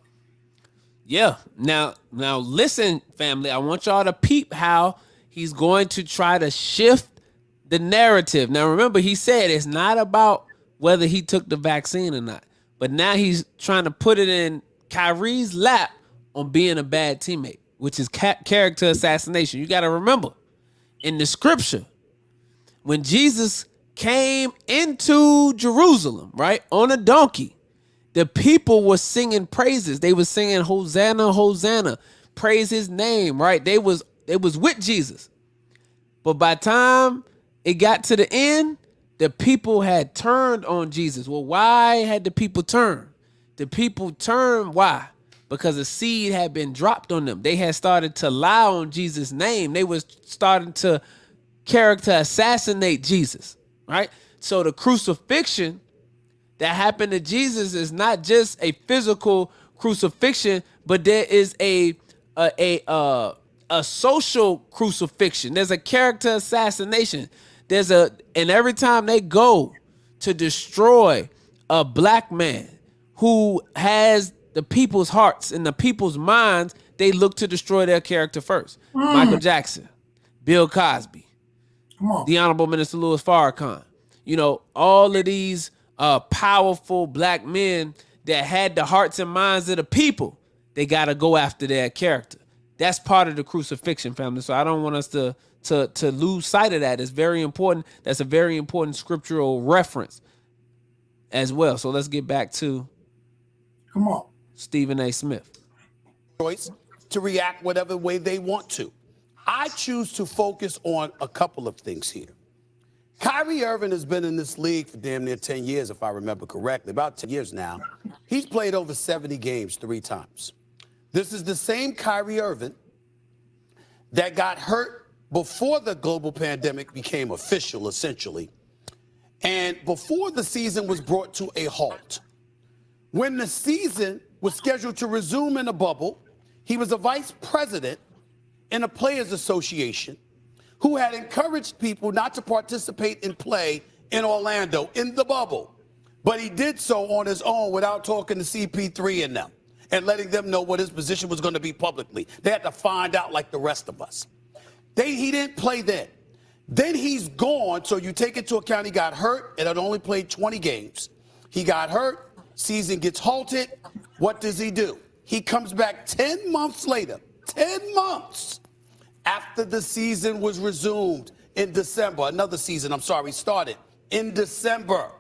Yeah. Now listen, family, I want y'all to peep how he's going to try to shift the narrative. Now, remember, he said it's not about whether he took the vaccine or not, but now he's trying to put it in Kyrie's lap on being a bad teammate, which is character assassination. You got to remember, in the scripture, when Jesus came into Jerusalem, right, on a donkey, the people were singing praises. They were singing Hosanna, Hosanna, praise his name, right? They was with Jesus. But by the time it got to the end, the people had turned on Jesus. Well, why had the people turned? The people turned, why? Because a seed had been dropped on them. They had started to lie on Jesus' name. They was starting to character assassinate Jesus, right? So the crucifixion that happened to Jesus is not just a physical crucifixion, but there is a social crucifixion. There's a character assassination. And every time they go to destroy a black man who has the people's hearts and the people's minds, they look to destroy their character first. Michael Jackson, Bill Cosby, the Honorable Minister Louis Farrakhan. You know, all of these powerful black men that had the hearts and minds of the people, they got to go after their character. That's part of the crucifixion, family. So I don't want us to lose sight of that. It's very important. That's a very important scriptural reference as well. So let's get back to Stephen A. Smith. Choice to react whatever way they want to. I choose to focus on a couple of things here. Kyrie Irving has been in this league for damn near 10 years, if I remember correctly, about 10 years now. He's played over 70 games 3 times. This is the same Kyrie Irving that got hurt before the global pandemic became official, essentially, and before the season was brought to a halt. When the season was scheduled to resume in a bubble, he was a vice president in a players association who had encouraged people not to participate in play in Orlando in the bubble. But he did so on his own without talking to CP3 and them and letting them know what his position was going to be publicly. They had to find out like the rest of us. He didn't play then. Then he's gone, so you take into account he got hurt and had only played 20 games. He got hurt, season gets halted. What does he do? He comes back 10 months later, 10 months after the season was resumed in December. Another season, started in December.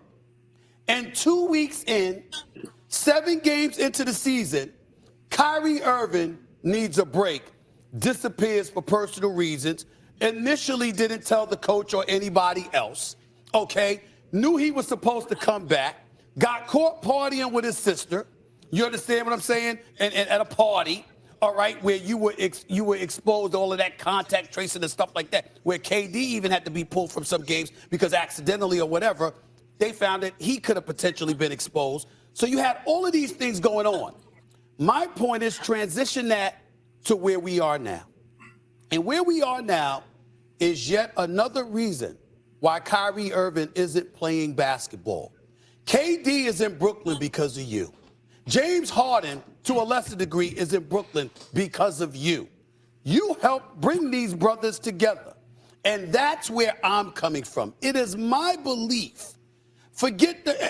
And 2 weeks in, 7 games into the season, Kyrie Irving needs a break, disappears for personal reasons, initially didn't tell the coach or anybody else, okay? Knew he was supposed to come back, got caught partying with his sister, you understand what I'm saying? And at a party, all right, where you were exposed to all of that contact tracing and stuff like that, where KD even had to be pulled from some games because accidentally or whatever, they found that he could have potentially been exposed. So you had all of these things going on. My point is transition that to where we are now. And where we are now is yet another reason why Kyrie Irving isn't playing basketball. KD is in Brooklyn because of you. James Harden, to a lesser degree, is in Brooklyn because of you. You helped bring these brothers together. And that's where I'm coming from. It is my belief.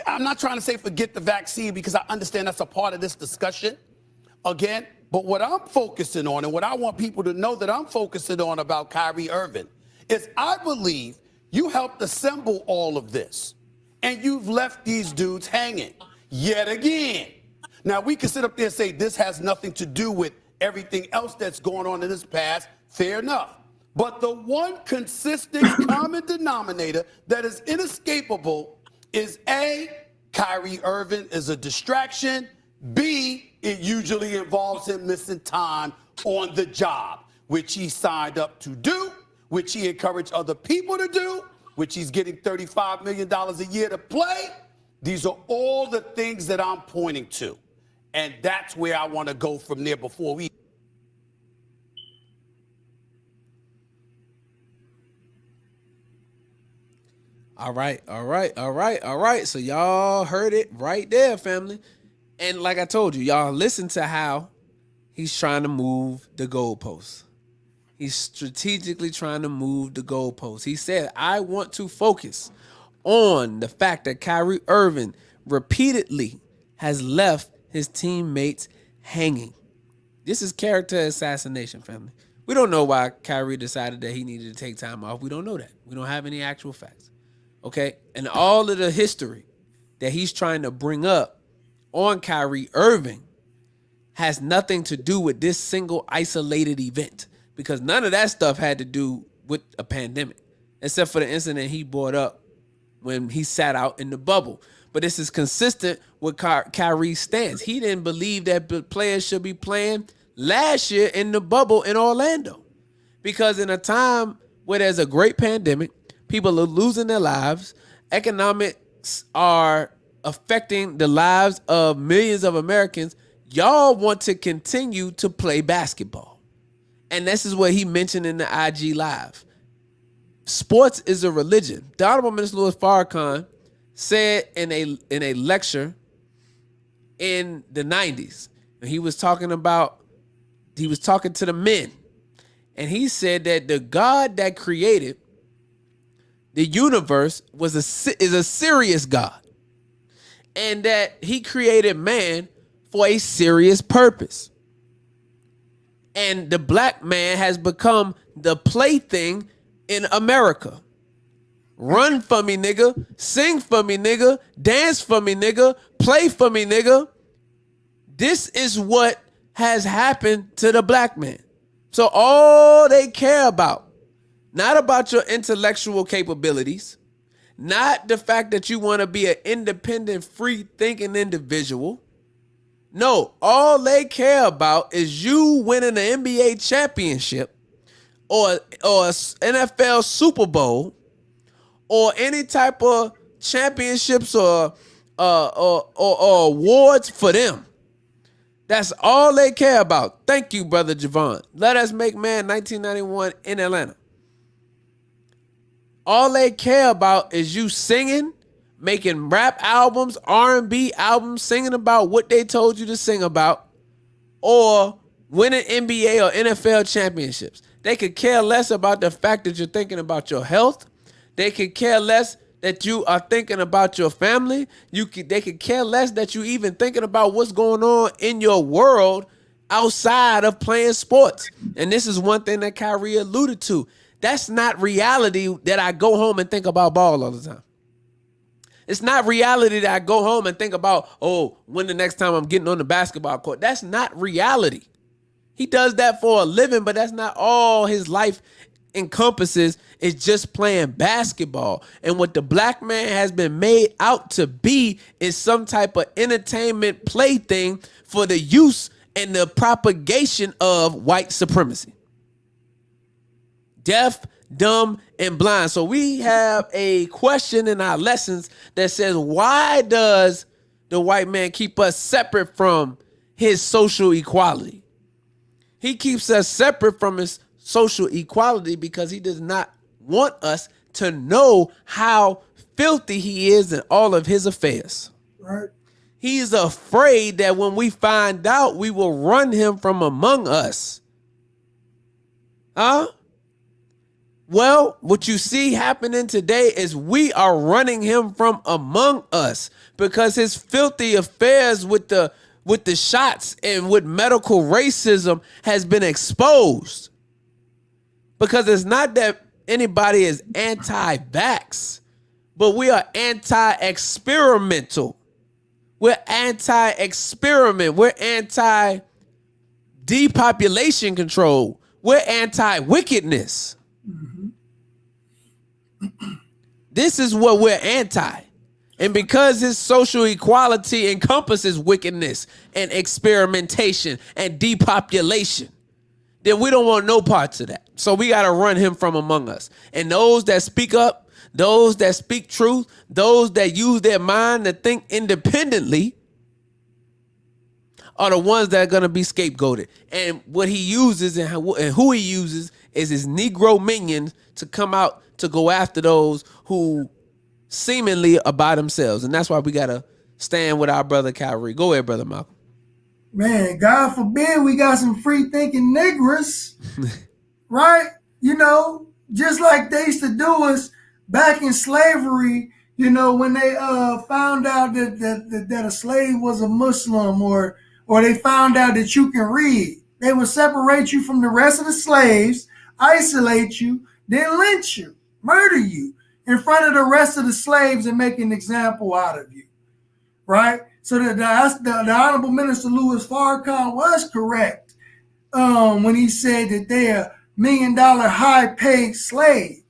I'm not trying to say forget the vaccine because I understand that's a part of this discussion. Again, but what I'm focusing on and what I want people to know that I'm focusing on about Kyrie Irving is I believe you helped assemble all of this and you've left these dudes hanging yet again. Now, we can sit up there and say this has nothing to do with everything else that's going on in this past. Fair enough. But the one consistent common denominator that is inescapable is A, Kyrie Irving is a distraction. B, it usually involves him missing time on the job, which he signed up to do, which he encouraged other people to do, which he's getting $35 million a year to play. These are all the things that I'm pointing to. And that's where I want to go from there before we. All right. So y'all heard it right there, family. And like I told you, y'all listen to how he's trying to move the goalposts. He's strategically trying to move the goalposts. He said, I want to focus on the fact that Kyrie Irving repeatedly has left his teammates hanging. This is character assassination, family. We don't know why Kyrie decided that he needed to take time off. We don't know that. We don't have any actual facts. Okay, and all of the history that he's trying to bring up on Kyrie Irving has nothing to do with this single isolated event, because none of that stuff had to do with a pandemic, except for the incident he brought up when he sat out in the bubble. But this is consistent with Kyrie's stance. He didn't believe that players should be playing last year in the bubble in Orlando, because in a time where there's a great pandemic, people are losing their lives, economics are affecting the lives of millions of Americans, y'all want to continue to play basketball. And this is what he mentioned in the IG Live. Sports is a religion. The Honorable Minister Louis Farrakhan said in a lecture in the 90s, he was talking to the men, and he said that the God that created the universe is a serious God, and that he created man for a serious purpose. And the black man has become the plaything in America. Run for me, nigga. Sing for me, nigga. Dance for me, nigga. Play for me, nigga. This is what has happened to the black man. So all they care about, not about your intellectual capabilities, not the fact that you want to be an independent, free-thinking individual. No, all they care about is you winning the NBA championship or NFL Super Bowl or any type of championships or awards for them. That's all they care about. Thank you, Brother Javon. Let Us Make Man 1991 in Atlanta. All they care about is you singing, making rap albums, R&B albums, singing about what they told you to sing about, or winning NBA or NFL championships. They could care less about the fact that you're thinking about your health. They could care less that you are thinking about your family. They could care less that you even thinking about what's going on in your world outside of playing sports. And this is one thing that Kyrie alluded to. That's not reality that I go home and think about ball all the time. It's not reality that I go home and think about, oh, when the next time I'm getting on the basketball court. That's not reality. He does that for a living, but that's not all his life encompasses, is just playing basketball. And what the black man has been made out to be is some type of entertainment plaything for the use and the propagation of white supremacy. Deaf, dumb, and blind. So we have a question in our lessons that says, why does the white man keep us separate from his social equality? He keeps us separate from his social equality because he does not want us to know how filthy he is in all of his affairs. Right. He's afraid that when we find out, we will run him from among us. Huh? Well, what you see happening today is we are running him from among us because his filthy affairs with the shots and with medical racism has been exposed. Because it's not that anybody is anti-vax, but we are anti-experimental. We're anti-experiment. We're anti-depopulation control. We're anti-wickedness. This is what we're anti. And because his social equality encompasses wickedness and experimentation and depopulation, then we don't want no parts of that. So we got to run him from among us. And those that speak up, those that speak truth, those that use their mind to think independently are the ones that are going to be scapegoated. And what he uses and who he uses is his Negro minions to come out to go after those who seemingly are by themselves. And that's why we got to stand with our brother Kyrie. Go ahead, Brother Malcolm. Man, God forbid we got some free thinking niggers, right? You know, just like they used to do us back in slavery, you know, when they found out that a slave was a Muslim or they found out that you can read. They would separate you from the rest of the slaves, isolate you, then lynch you, murder you. in front of the rest of the slaves and make an example out of you, right? So the Honorable Minister Louis Farrakhan was correct when he said that they are $1 million high-paid slaves,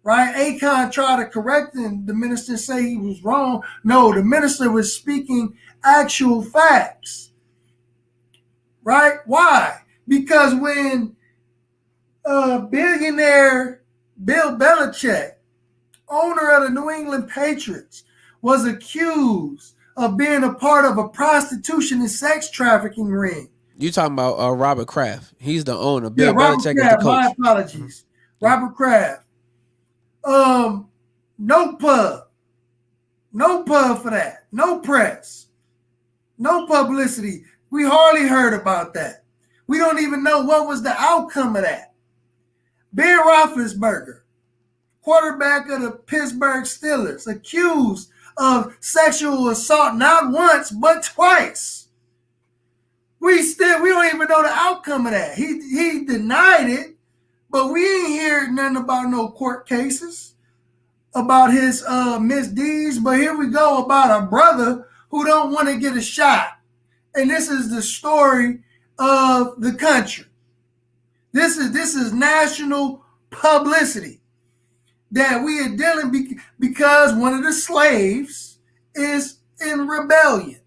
right? Akon tried to correct him. The minister say he was wrong. No, the minister was speaking actual facts, right? Why? Because when billionaire Bill Belichick, owner of the New England Patriots, was accused of being a part of a prostitution and sex trafficking ring. You talking about Robert Kraft? He's the owner. Yeah, Bill Robert Belichick Kraft. is the coach. My apologies, Robert Kraft. No pub for that. No press, no publicity. We hardly heard about that. We don't even know what was the outcome of that. Ben Roethlisberger, quarterback of the Pittsburgh Steelers, accused of sexual assault not once but twice. We don't even know the outcome of that. He denied it, but we ain't heard nothing about no court cases about his misdeeds. But here we go about a brother who don't want to get a shot. And this is the story of the country. This is national publicity that we are dealing because one of the slaves is in rebellion,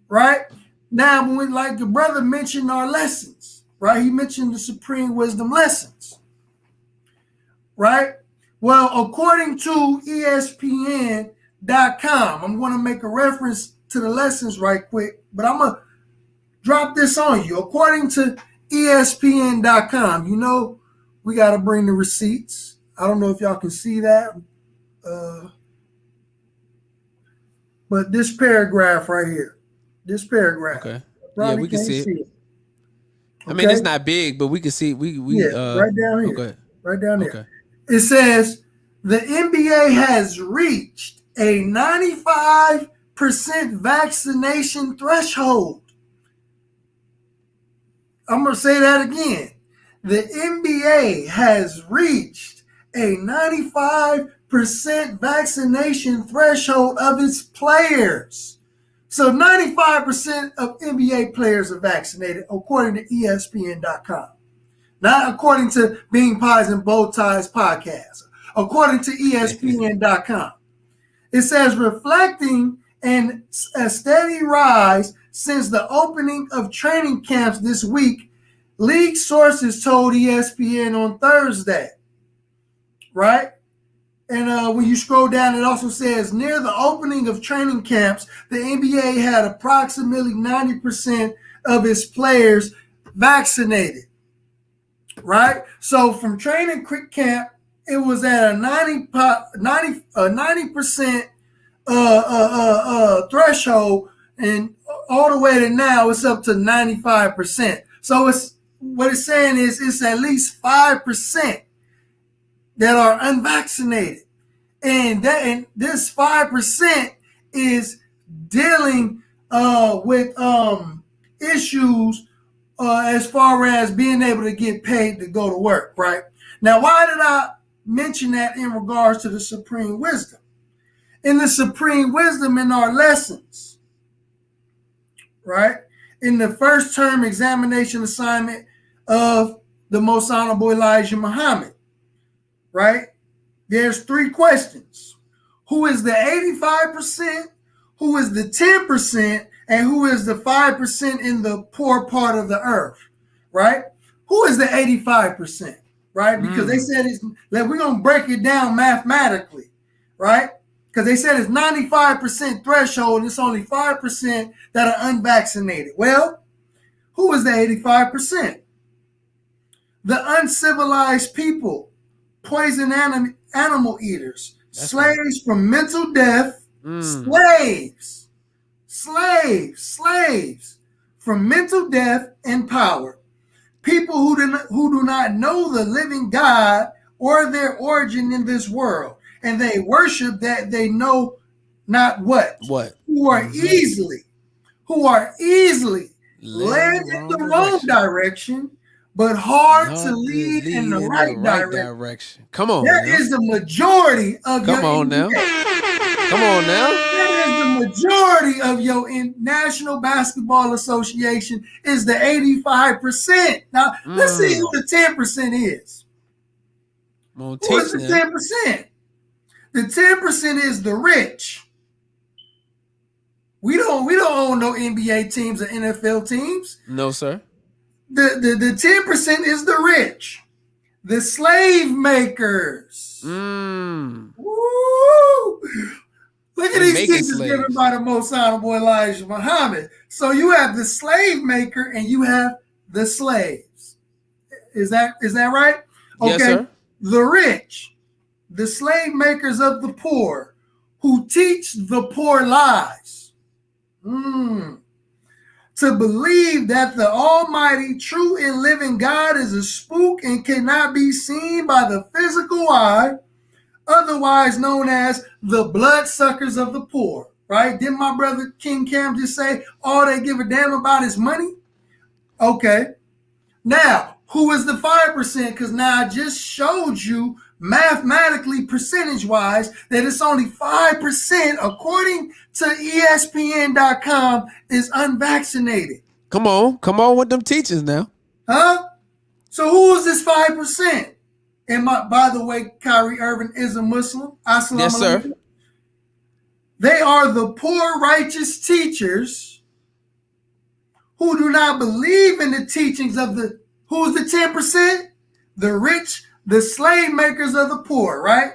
right? Now, when like the brother mentioned our lessons, right? He mentioned the Supreme Wisdom lessons, right? Well, according to ESPN.com, I'm going to make a reference to the lessons right quick, but I'm going to drop this on you. According to ESPN.com, you know, we got to bring the receipts. I don't know if y'all can see that. But this paragraph right here, Okay. Yeah, we can see it. Okay? I mean, it's not big, but we can see. We right down here. Okay. Right down there. Okay. It says the NBA has reached a 95% vaccination threshold. I'm going to say that again. The NBA has reached a 95% vaccination threshold of its players. So 95% of NBA players are vaccinated, according to ESPN.com. Not according to Bean Pies and Bow Ties podcast. According to ESPN.com. It says reflecting a steady rise since the opening of training camps this week, league sources told ESPN on Thursday, right? And when you scroll down, it also says near the opening of training camps, the NBA had approximately 90% of its players vaccinated, right? So from training camp, it was at a 90% threshold, and all the way to now it's up to 95%. So it's what it's saying is it's at least 5% that are unvaccinated, and this 5% is dealing with issues as far as being able to get paid to go to work. Right now, why did I mention that in regards to the Supreme Wisdom? In the Supreme Wisdom in our lessons, right? In the first term examination assignment of the Most Honorable Elijah Muhammad, right? There's 3 questions. Who is the 85%? Who is the 10%? And who is the 5% in the poor part of the earth, right? Who is the 85%, right? Because they said it's like we're going to break it down mathematically, right? Because they said it's 95% threshold and it's only 5% that are unvaccinated. Well, who is the 85%? The uncivilized people, poison animal eaters, slaves from mental death, slaves from mental death and power, people who do not know the living God or their origin in this world, and they worship that they know not what, who are easily led in the wrong direction but hard to Hard to lead in the lead in the right right direction. direction. Come on That now. is the majority of Come your on now. NBA. Come on now. That is the majority of your National Basketball Association is the 85%. Now, let's see who the 10% is. I'm gonna Who is teach the now. 10%? The 10% is the rich. We don't own no NBA teams or NFL teams. No, sir. The 10% is the rich. The slave makers. Mm. Woo! Look at They these making teachers slaves. given by the most honorable Elijah Muhammad. So you have the slave maker and you have the slaves. Is that right? Okay. Yes, sir. The rich, the slave makers of the poor, who teach the poor lies. To believe that the almighty, true and living God is a spook and cannot be seen by the physical eye, otherwise known as the bloodsuckers of the poor, right? Didn't my brother King Cam just say all they give a damn about is money? Okay. Now, who is the 5%? Because now I just showed you mathematically, percentage-wise, that it's only 5%, according to ESPN.com, is unvaccinated. Come on with them teachers now. Huh? So who is this 5%? And by the way, Kyrie Irving is a Muslim. Assalamu Yes, sir. alaikum. They are the poor righteous teachers who do not believe in the teachings of the, who's the 10%? The rich, the slave makers of the poor, right?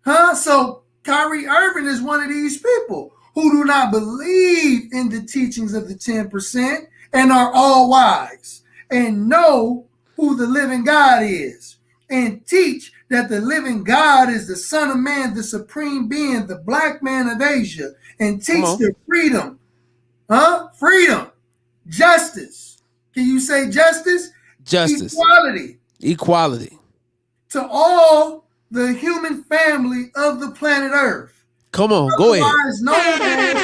Huh? So Kyrie Irving is one of these people who do not believe in the teachings of the 10% and are all wise and know who the living God is and teach that the living God is the Son of Man, the supreme being, the black man of Asia, and teach the freedom. Huh? Freedom. Justice. Can you say justice? Justice. Equality. To all the human family of the planet Earth. Come on, go ahead. Known as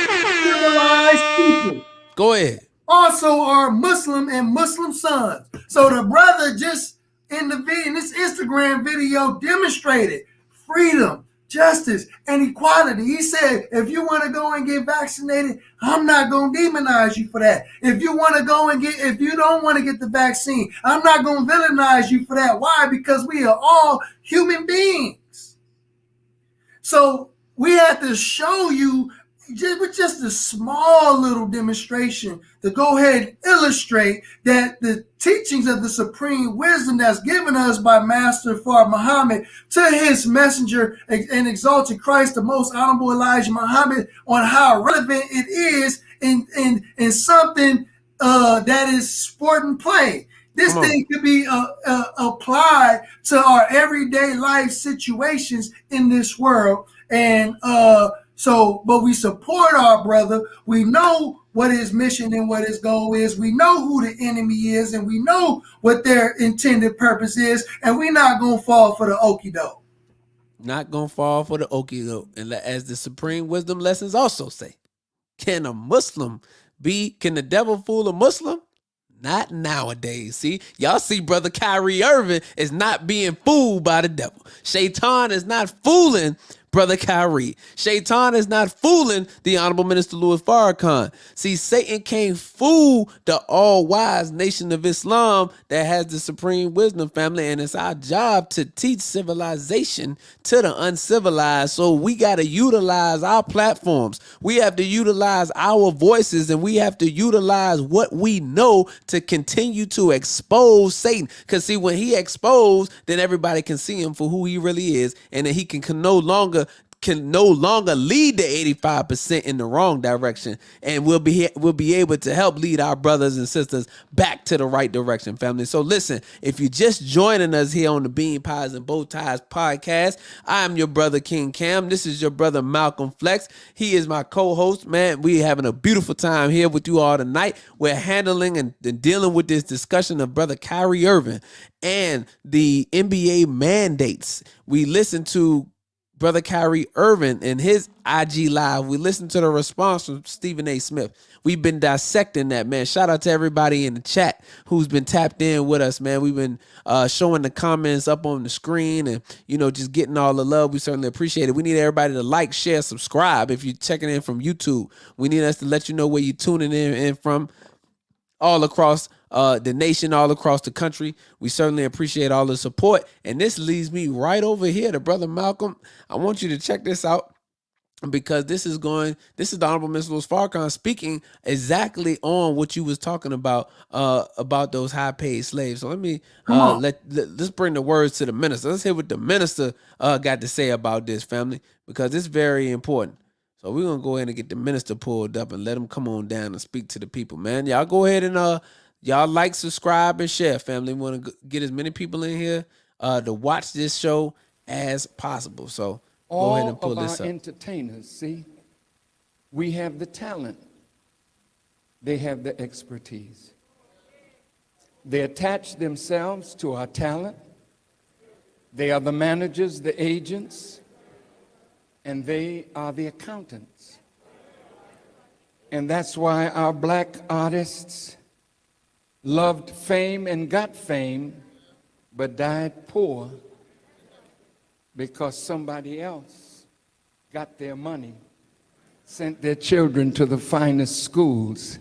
civilized people. Go ahead. Also are Muslim and Muslim sons. So the brother just in this Instagram video demonstrated freedom, justice, and equality. He said, if you want to go and get vaccinated, I'm not going to demonize you for that. If you don't want to get the vaccine, I'm not going to villainize you for that. Why? Because we are all human beings. So we have to show you with just a small little demonstration to go ahead and illustrate that the teachings of the supreme wisdom that's given us by Master Fard Muhammad to his messenger and exalted Christ, the most honorable Elijah Muhammad, on how relevant it is in something that is sport and play. This thing could be applied to our everyday life situations in this world. And but we support our brother. We know what his mission and what his goal is. We know who the enemy is, and we know what their intended purpose is. And we're not going to fall for the okie doke. Not going to fall for the okie doke. And as the supreme wisdom lessons also say, can the devil fool a Muslim? Not nowadays. See, y'all see brother Kyrie Irving is not being fooled by the devil. Shaitan is not fooling brother Kyrie. Shaitan is not fooling the Honorable Minister Louis Farrakhan. See, Satan can't fool the all-wise nation of Islam that has the supreme wisdom family, and it's our job to teach civilization to the uncivilized. So we got to utilize our platforms. We have to utilize our voices, and we have to utilize what we know to continue to expose Satan. Because see, when he exposed, then everybody can see him for who he really is, and then he can no longer lead the 85% in the wrong direction, and we'll be able to help lead our brothers and sisters back to the right direction, family. So listen, if you're just joining us here on the Bean Pies and Bow Ties podcast, I'm your brother King Cam. This is your brother Malcolm Flex. He is my co-host, man. We having a beautiful time here with you all tonight. We're handling and dealing with this discussion of brother Kyrie Irving and the NBA mandates. We listened to Brother Kyrie Irving in his IG live. We listened to the response from Stephen A. Smith. We've been dissecting that, man. Shout out to everybody in the chat who's been tapped in with us, man. We've been showing the comments up on the screen and, just getting all the love. We certainly appreciate it. We need everybody to like, share, subscribe. If you're checking in from YouTube, we need us to let you know where you're tuning in from all across the nation, all across the country. We certainly appreciate all the support. And this leads me right over here to Brother Malcolm. I want you to check this out, because this is the Honorable Mr. Louis Farrakhan speaking exactly on what you was talking about those high paid slaves. So let me let's bring the words to the minister. Let's hear what the minister got to say about this, family, because it's very important. So we're gonna go ahead and get the minister pulled up and let him come on down and speak to the people, man. Y'all go ahead and y'all like, subscribe, and share, family. We want to get as many people in here to watch this show as possible. So go ahead and pull this up. All of our entertainers, see, we have the talent. They have the expertise. They attach themselves to our talent. They are the managers, the agents, and they are the accountants. And that's why our black artists loved fame and got fame, but died poor, because somebody else got their money, sent their children to the finest schools,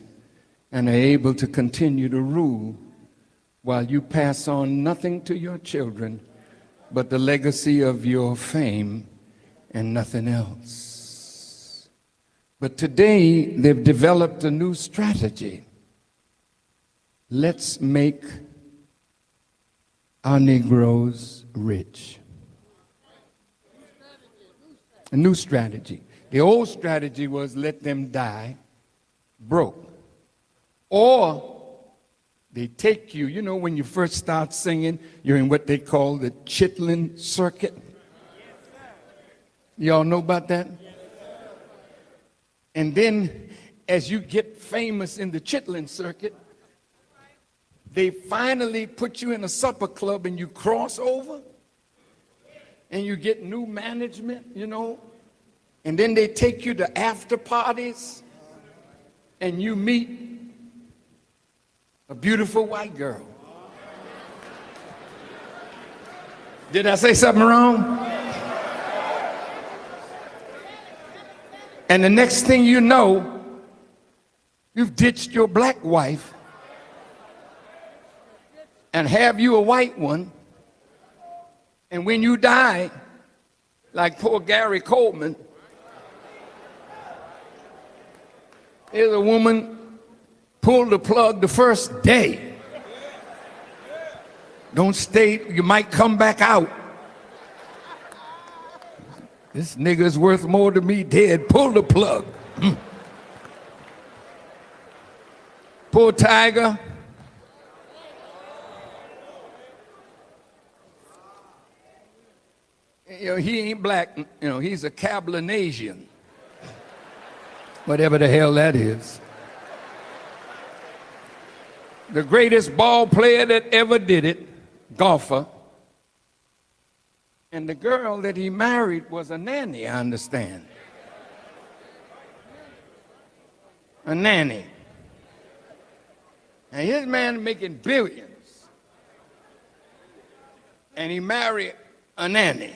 and are able to continue to rule while you pass on nothing to your children but the legacy of your fame and nothing else. But today, they've developed a new strategy. Let's make our Negroes rich. A new strategy. The old strategy was let them die broke. Or they take you, when you first start singing, you're in what they call the chitlin circuit. Y'all know about that? And then as you get famous in the chitlin circuit, they finally put you in a supper club and you cross over and you get new management, and then they take you to after parties and you meet a beautiful white girl. Did I say something wrong? And the next thing you know, you've ditched your black wife and have you a white one. And when you die, like poor Gary Coleman, there's a woman pulled the plug the first day. Don't stay, you might come back out. This nigga's worth more to me dead. Pull the plug. Poor Tiger. He ain't black. He's a Cablinasian. Whatever the hell that is. The greatest ball player that ever did it, golfer. And the girl that he married was a nanny, I understand. A nanny. And his man making billions. And he married a nanny.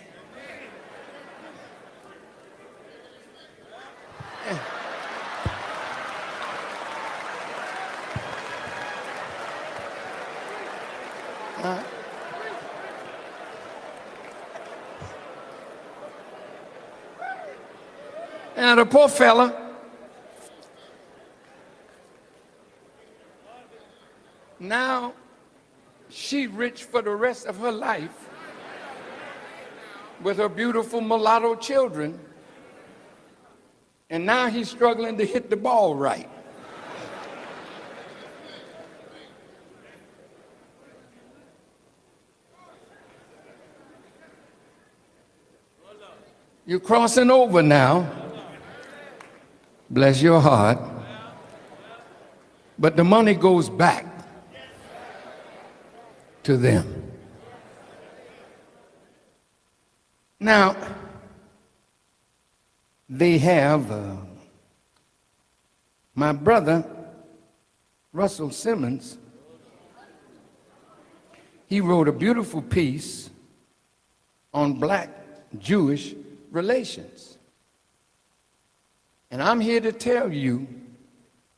Now the poor fella, now she rich for the rest of her life with her beautiful mulatto children, and now he's struggling to hit the ball right. You're crossing over now. Bless your heart. But the money goes back to them. Now, they have my brother, Russell Simmons. He wrote a beautiful piece on black-Jewish relations. And I'm here to tell you,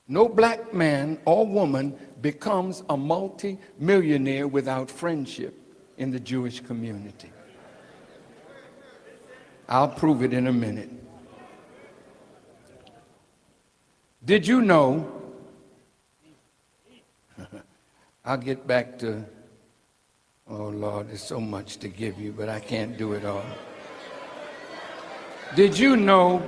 no black man or woman becomes a multi-millionaire without friendship in the Jewish community. I'll prove it in a minute. Did you know, I'll get back to, oh Lord, there's so much to give you, but I can't do it all. Did you know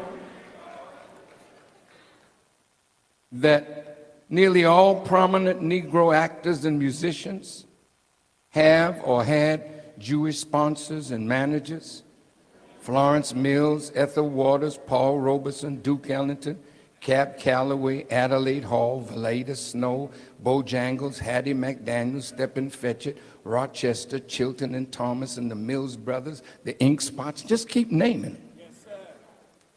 that nearly all prominent Negro actors and musicians have or had Jewish sponsors and managers? Florence Mills, Ethel Waters, Paul Robeson, Duke Ellington, Cab Calloway, Adelaide Hall, Valeda Snow, Bojangles, Hattie McDaniel, Stephen Fetchit, Rochester, Chilton and Thomas, and the Mills Brothers, the Ink Spots, just keep naming it.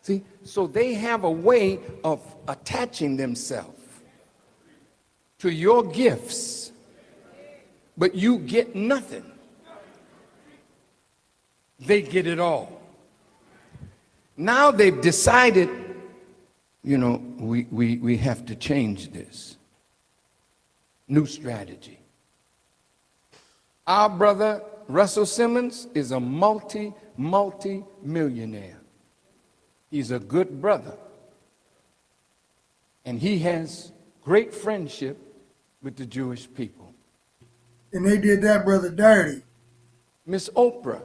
See, so they have a way of attaching themselves to your gifts, but you get nothing. They get it all. Now they've decided, you know, we have to change this. New strategy. Our brother Russell Simmons is a multi-millionaire. He's a good brother. And he has great friendship with the Jewish people. And they did that brother dirty. Miss Oprah,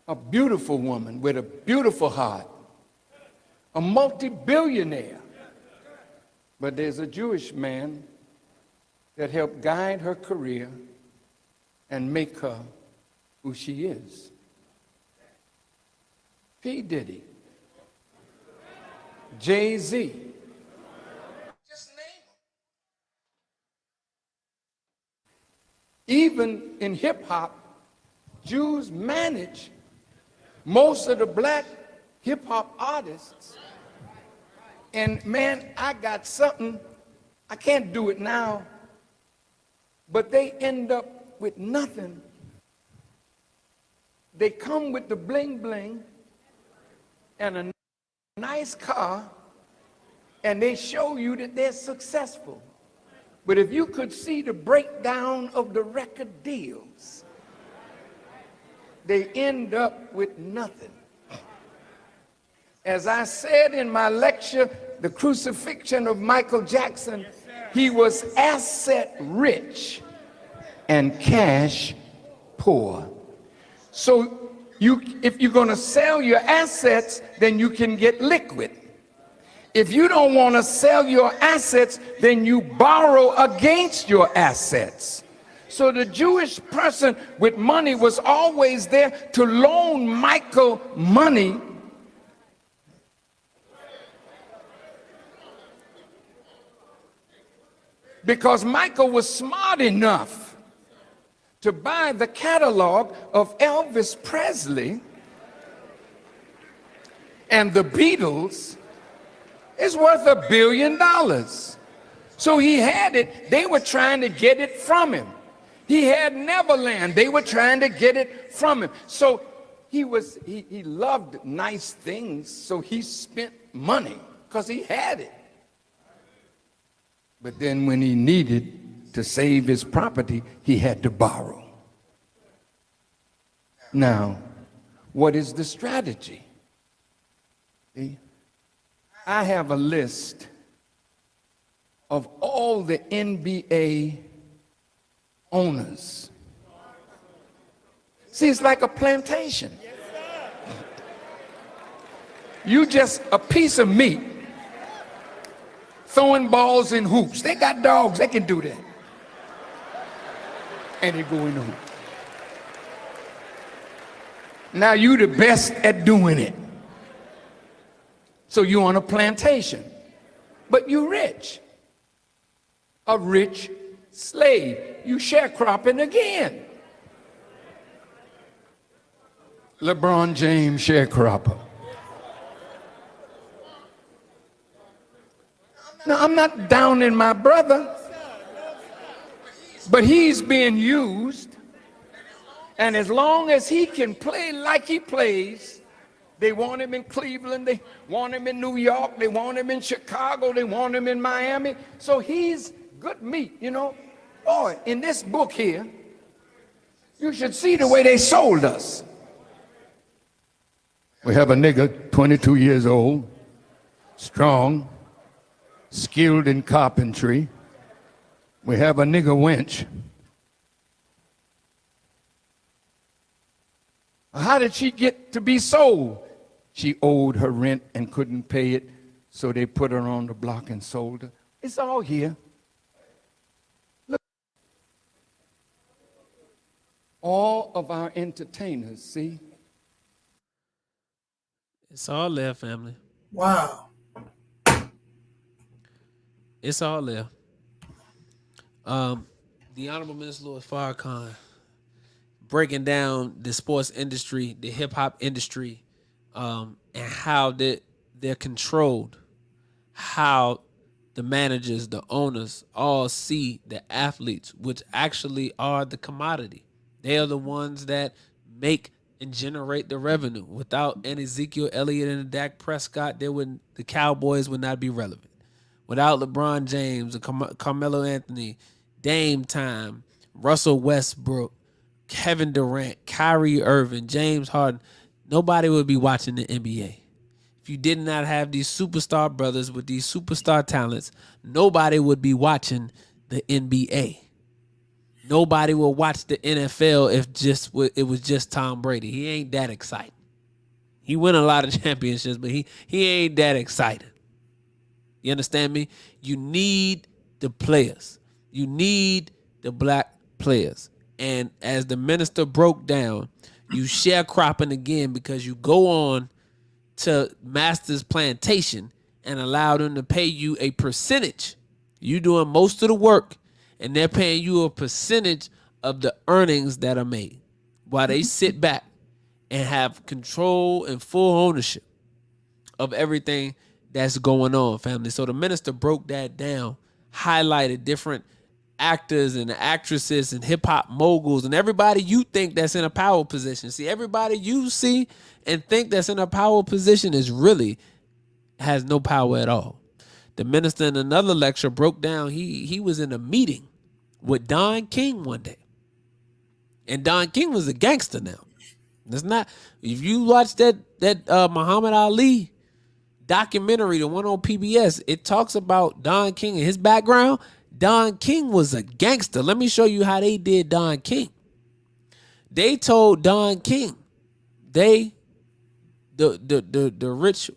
a beautiful woman with a beautiful heart, a multi-billionaire. But there's a Jewish man that helped guide her career and make her who she is. P. Diddy, Jay-Z. Just name them. Even in hip-hop, Jews manage most of the black hip-hop artists. And man, I got something, I can't do it now, but they end up with nothing. They come with the bling-bling and a nice car, and they show you that they're successful. But if you could see the breakdown of the record deals, they end up with nothing. As I said in my lecture, The Crucifixion of Michael Jackson, he was asset rich and cash poor. So if you're going to sell your assets, then you can get liquid. If you don't want to sell your assets, then you borrow against your assets. So the Jewish person with money was always there to loan Michael money because Michael was smart enough to buy the catalog of Elvis Presley and the Beatles. Is worth $1 billion. So he had it. They were trying to get it from him. He had Neverland. They were trying to get it from him. So he loved nice things, so he spent money because he had it. But then when he needed to save his property, he had to borrow. Now, what is the strategy? See? I have a list of all the NBA owners. See, it's like a plantation. You just a piece of meat throwing balls in hoops. They got dogs, they can do that. And they go in the hoop. Now you the best at doing it. So you're on a plantation, but you're rich. A rich slave. You sharecropping again. LeBron James sharecropper. Now, I'm not downing my brother, but he's being used. And as long as he can play like he plays, they want him in Cleveland, they want him in New York, they want him in Chicago, they want him in Miami. So he's good meat, you know. Boy, in this book here, you should see the way they sold us. We have a nigga, 22 years old, strong, skilled in carpentry. We have a nigga wench. How did she get to be sold? She owed her rent and couldn't pay it, so they put her on the block and sold her. It's all here. Look. All of our entertainers, see? It's all there, family. Wow. It's all there. The Honorable Minister Louis Farrakhan breaking down the sports industry, the hip hop industry, and how they're controlled, how the managers, the owners, all see the athletes, which actually are the commodity. They are the ones that make and generate the revenue. Without an Ezekiel Elliott and a Dak Prescott, the Cowboys would not be relevant. Without LeBron James, Carmelo Anthony, Dame Time, Russell Westbrook, Kevin Durant, Kyrie Irving, James Harden, nobody would be watching the NBA. If you did not have these superstar brothers with these superstar talents, nobody would be watching the NBA. Nobody will watch the NFL if it was just Tom Brady. He ain't that exciting. He win a lot of championships, but he ain't that excited. You understand me? You need the players. You need the black players. And as the minister broke down, you sharecropping again because you go on to Master's Plantation and allow them to pay you a percentage. You doing most of the work, and they're paying you a percentage of the earnings that are made while they sit back and have control and full ownership of everything that's going on, family. So the minister broke that down, highlighted different actors and actresses and hip-hop moguls and everybody you think that's in a power position. See, everybody you see and think that's in a power position has no power at all. The minister in another lecture broke down, he was in a meeting with Don King one day. And Don King was a gangster now. It's not, if you watch that Muhammad Ali documentary, the one on PBS, it talks about Don King and his background. Don King was a gangster. Let me show you how they did Don King. They told Don King, the rich,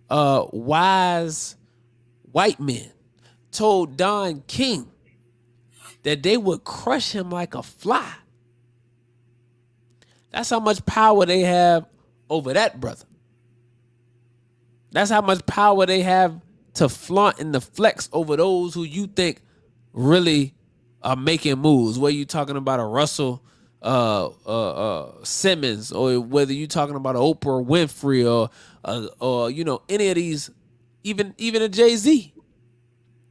wise white men told Don King that they would crush him like a fly. That's how much power they have over that brother. That's how much power they have to flaunt and to flex over those who you think really are making moves. Whether you're talking about a Russell Simmons, or whether you're talking about an Oprah Winfrey, or you know, any of these, even a Jay-Z,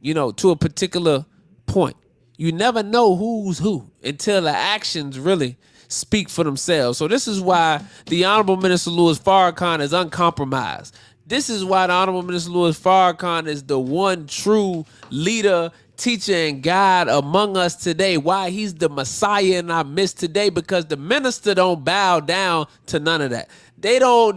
you know, to a particular point. You never know who's who until the actions really speak for themselves. So this is why the Honorable Minister Louis Farrakhan is uncompromised. This is why the Honorable Minister Louis Farrakhan is the one true leader, teacher, and guide among us today. Why he's the Messiah in our midst today, because the minister don't bow down to none of that. They don't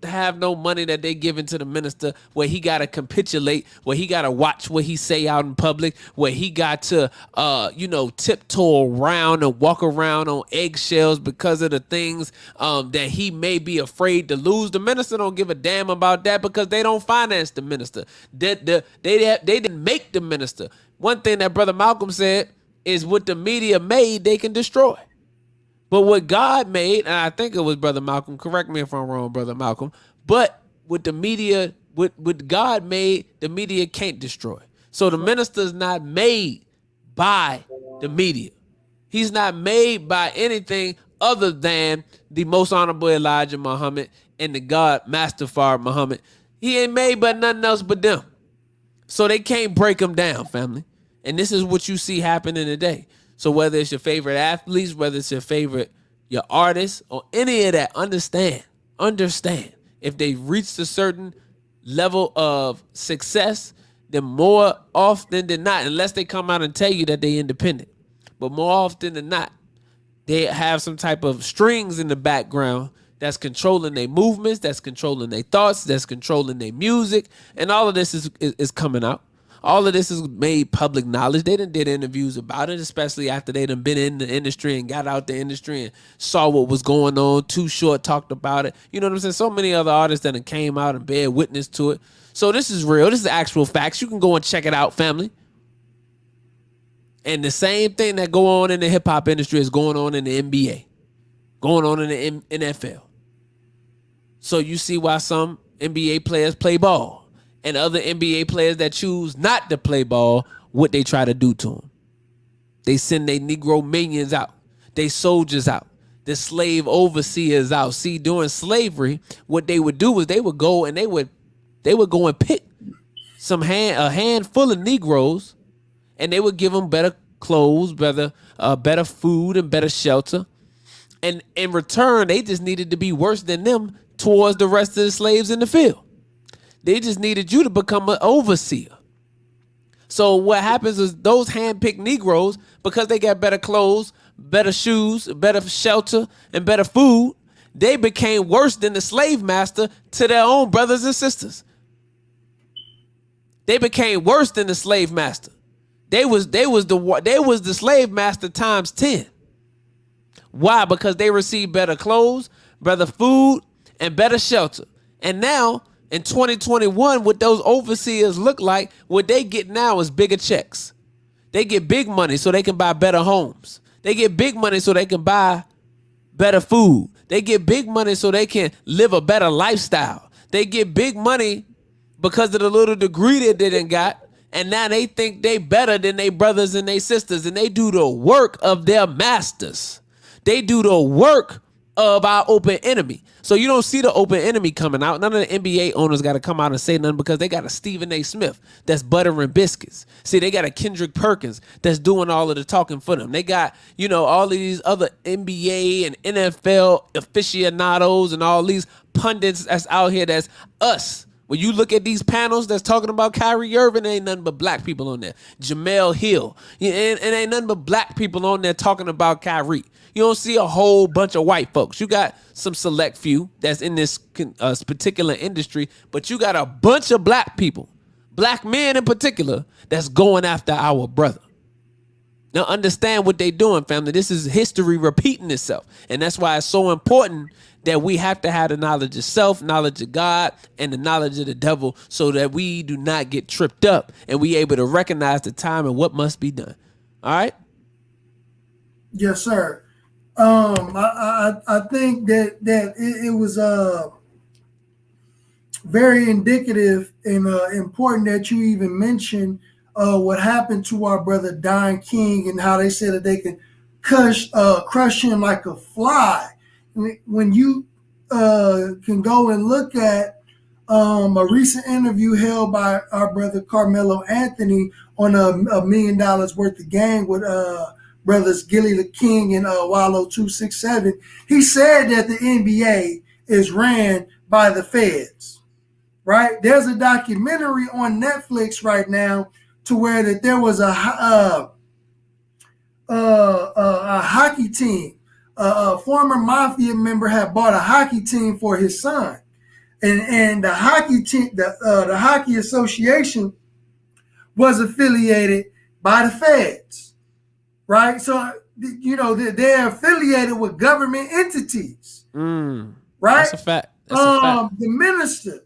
have no money that they giving to the minister where he got to capitulate, where he got to watch what he say out in public, where he got to, tiptoe around and walk around on eggshells because of the things that he may be afraid to lose. The minister don't give a damn about that because they don't finance the minister. They didn't make the minister. One thing that Brother Malcolm said is what the media made, they can destroy. But what God made, and I think it was Brother Malcolm, correct me if I'm wrong, Brother Malcolm, but what the media, what God made, the media can't destroy. So the minister's not made by the media. He's not made by anything other than the most honorable Elijah Muhammad and the God Master Muhammad. He ain't made by nothing else but them. So they can't break them down, family. And this is what you see happening today. So whether it's your favorite athletes, whether it's your artists, or any of that, understand. If they reached a certain level of success, then more often than not, unless they come out and tell you that they independent, but more often than not, they have some type of strings in the background that's controlling their movements, that's controlling their thoughts, that's controlling their music, and all of this is coming out. All of this is made public knowledge. They done did interviews about it, especially after they done been in the industry and got out the industry and saw what was going on. Too Short talked about it. You know what I'm saying? So many other artists that came out and bear witness to it. So this is real. This is actual facts. You can go and check it out, family. And the same thing that go on in the hip hop industry is going on in the NBA, going on in the NFL. So you see why some NBA players play ball and other NBA players that choose not to play ball, what they try to do to them. They send their Negro minions out, they soldiers out, the slave overseers out. See, during slavery, what they would do is they would go and they would go and pick a handful of Negroes, and they would give them better clothes, better food, and better shelter. And in return, they just needed to be worse than them towards the rest of the slaves in the field. They just needed you to become an overseer. So what happens is those hand-picked Negroes, because they got better clothes, better shoes, better shelter, and better food, they became worse than the slave master to their own brothers and sisters. They became worse than the slave master. They was the slave master times 10. Why? Because they received better clothes, better food, and better shelter. And now in 2021, what those overseers look like, what they get now is bigger checks. They get big money so they can buy better homes. They get big money so they can buy better food. They get big money so they can live a better lifestyle. They get big money because of the little degree that they done got. And now they think they better than their brothers and their sisters. And they do the work of their masters. They do the work of our open enemy. So you don't see the open enemy coming out. None of the NBA owners got to come out and say nothing because they got a Stephen A. Smith that's buttering biscuits. See, they got a Kendrick Perkins that's doing all of the talking for them. They got, all of these other NBA and NFL aficionados and all these pundits that's out here that's us. When you look at these panels that's talking about Kyrie Irving, ain't nothing but black people on there. Jamel Hill. And ain't nothing but black people on there talking about Kyrie. You don't see a whole bunch of white folks. You got some select few that's in this particular industry, but you got a bunch of black people, black men in particular, that's going after our brother. Now understand what they doing, family. This is history repeating itself. And that's why it's so important that we have to have the knowledge of self, knowledge of God, and the knowledge of the devil so that we do not get tripped up and we able to recognize the time and what must be done. All right? Yes, sir. I think that it was very indicative and important that you even mentioned what happened to our brother Don King and how they said that they can crush him like a fly. When you can go and look at a recent interview held by our brother Carmelo Anthony on $1 million worth of game with brothers Gilly the King and Wallow 267, he said that the NBA is ran by the feds, right? There's a documentary on Netflix right now to where that there was a hockey team. A former mafia member had bought a hockey team for his son, and the hockey team, the hockey association, was affiliated by the feds. Right, so they're affiliated with government entities. Right, that's a fact. That's a fact. The minister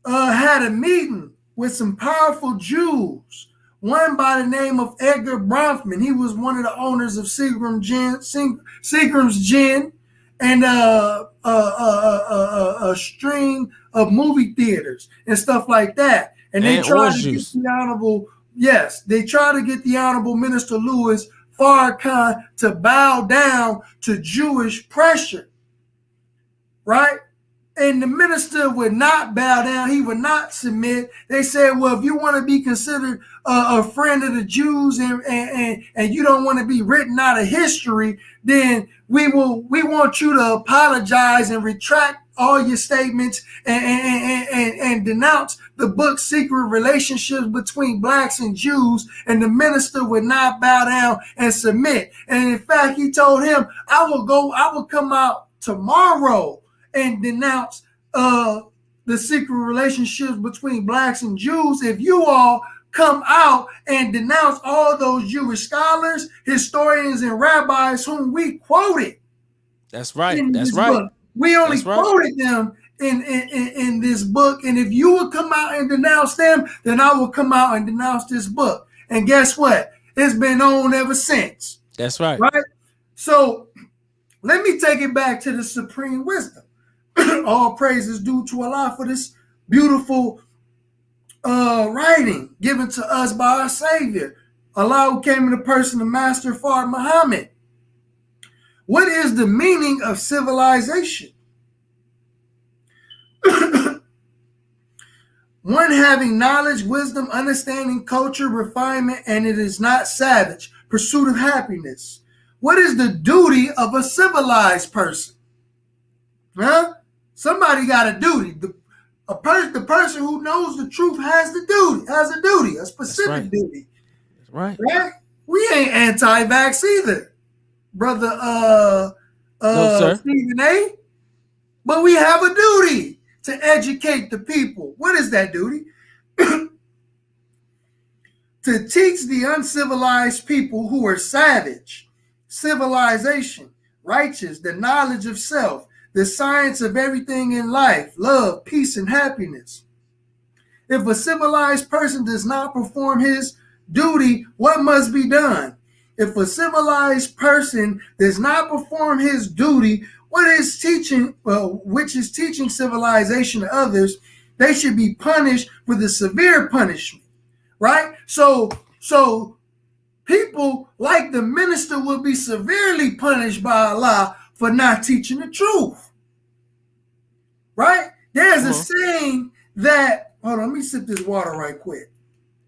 had a meeting with some powerful Jews. One by the name of Edgar Bronfman. He was one of the owners of Seagram's Gin, and a string of movie theaters and stuff like that. And they tried to get the honorable. Yes, they try to get the Honorable Minister Louis Farrakhan to bow down to Jewish pressure, right? And the minister would not bow down. He would not submit. They said, well, if you want to be considered a friend of the Jews and you don't want to be written out of history, then we want you to apologize and retract all your statements and denounce the book Secret Relationships Between Blacks and Jews. And the minister would not bow down and submit. And in fact, he told him, I will come out tomorrow and denounce the secret relationships between blacks and Jews if you all come out and denounce all those Jewish scholars, historians, and rabbis whom we quoted. That's right. That's right. Book. We only quoted them in this book. And if you will come out and denounce them, then I will come out and denounce this book. And guess what? It's been on ever since. That's right. Right? So let me take it back to the supreme wisdom. All praise is due to Allah for this beautiful writing given to us by our Savior. Allah, who came in the person of Master Fard Muhammad. What is the meaning of civilization? One having knowledge, wisdom, understanding, culture, refinement, and it is not savage. Pursuit of happiness. What is the duty of a civilized person? Huh? Somebody got a duty. The person who knows the truth has a duty, a specific duty. That's right. Right? We ain't anti-vax either, brother. No, sir. Stephen A. But we have a duty to educate the people. What is that duty? To teach the uncivilized people who are savage, civilization, righteous, the knowledge of self, the science of everything in life, love, peace, and happiness. If a civilized person does not perform his duty, what must be done? If a civilized person does not perform his duty, which is teaching civilization to others, they should be punished with a severe punishment, right? So people like the minister will be severely punished by Allah for not teaching the truth, right? There's a saying that, hold on, let me sip this water right quick.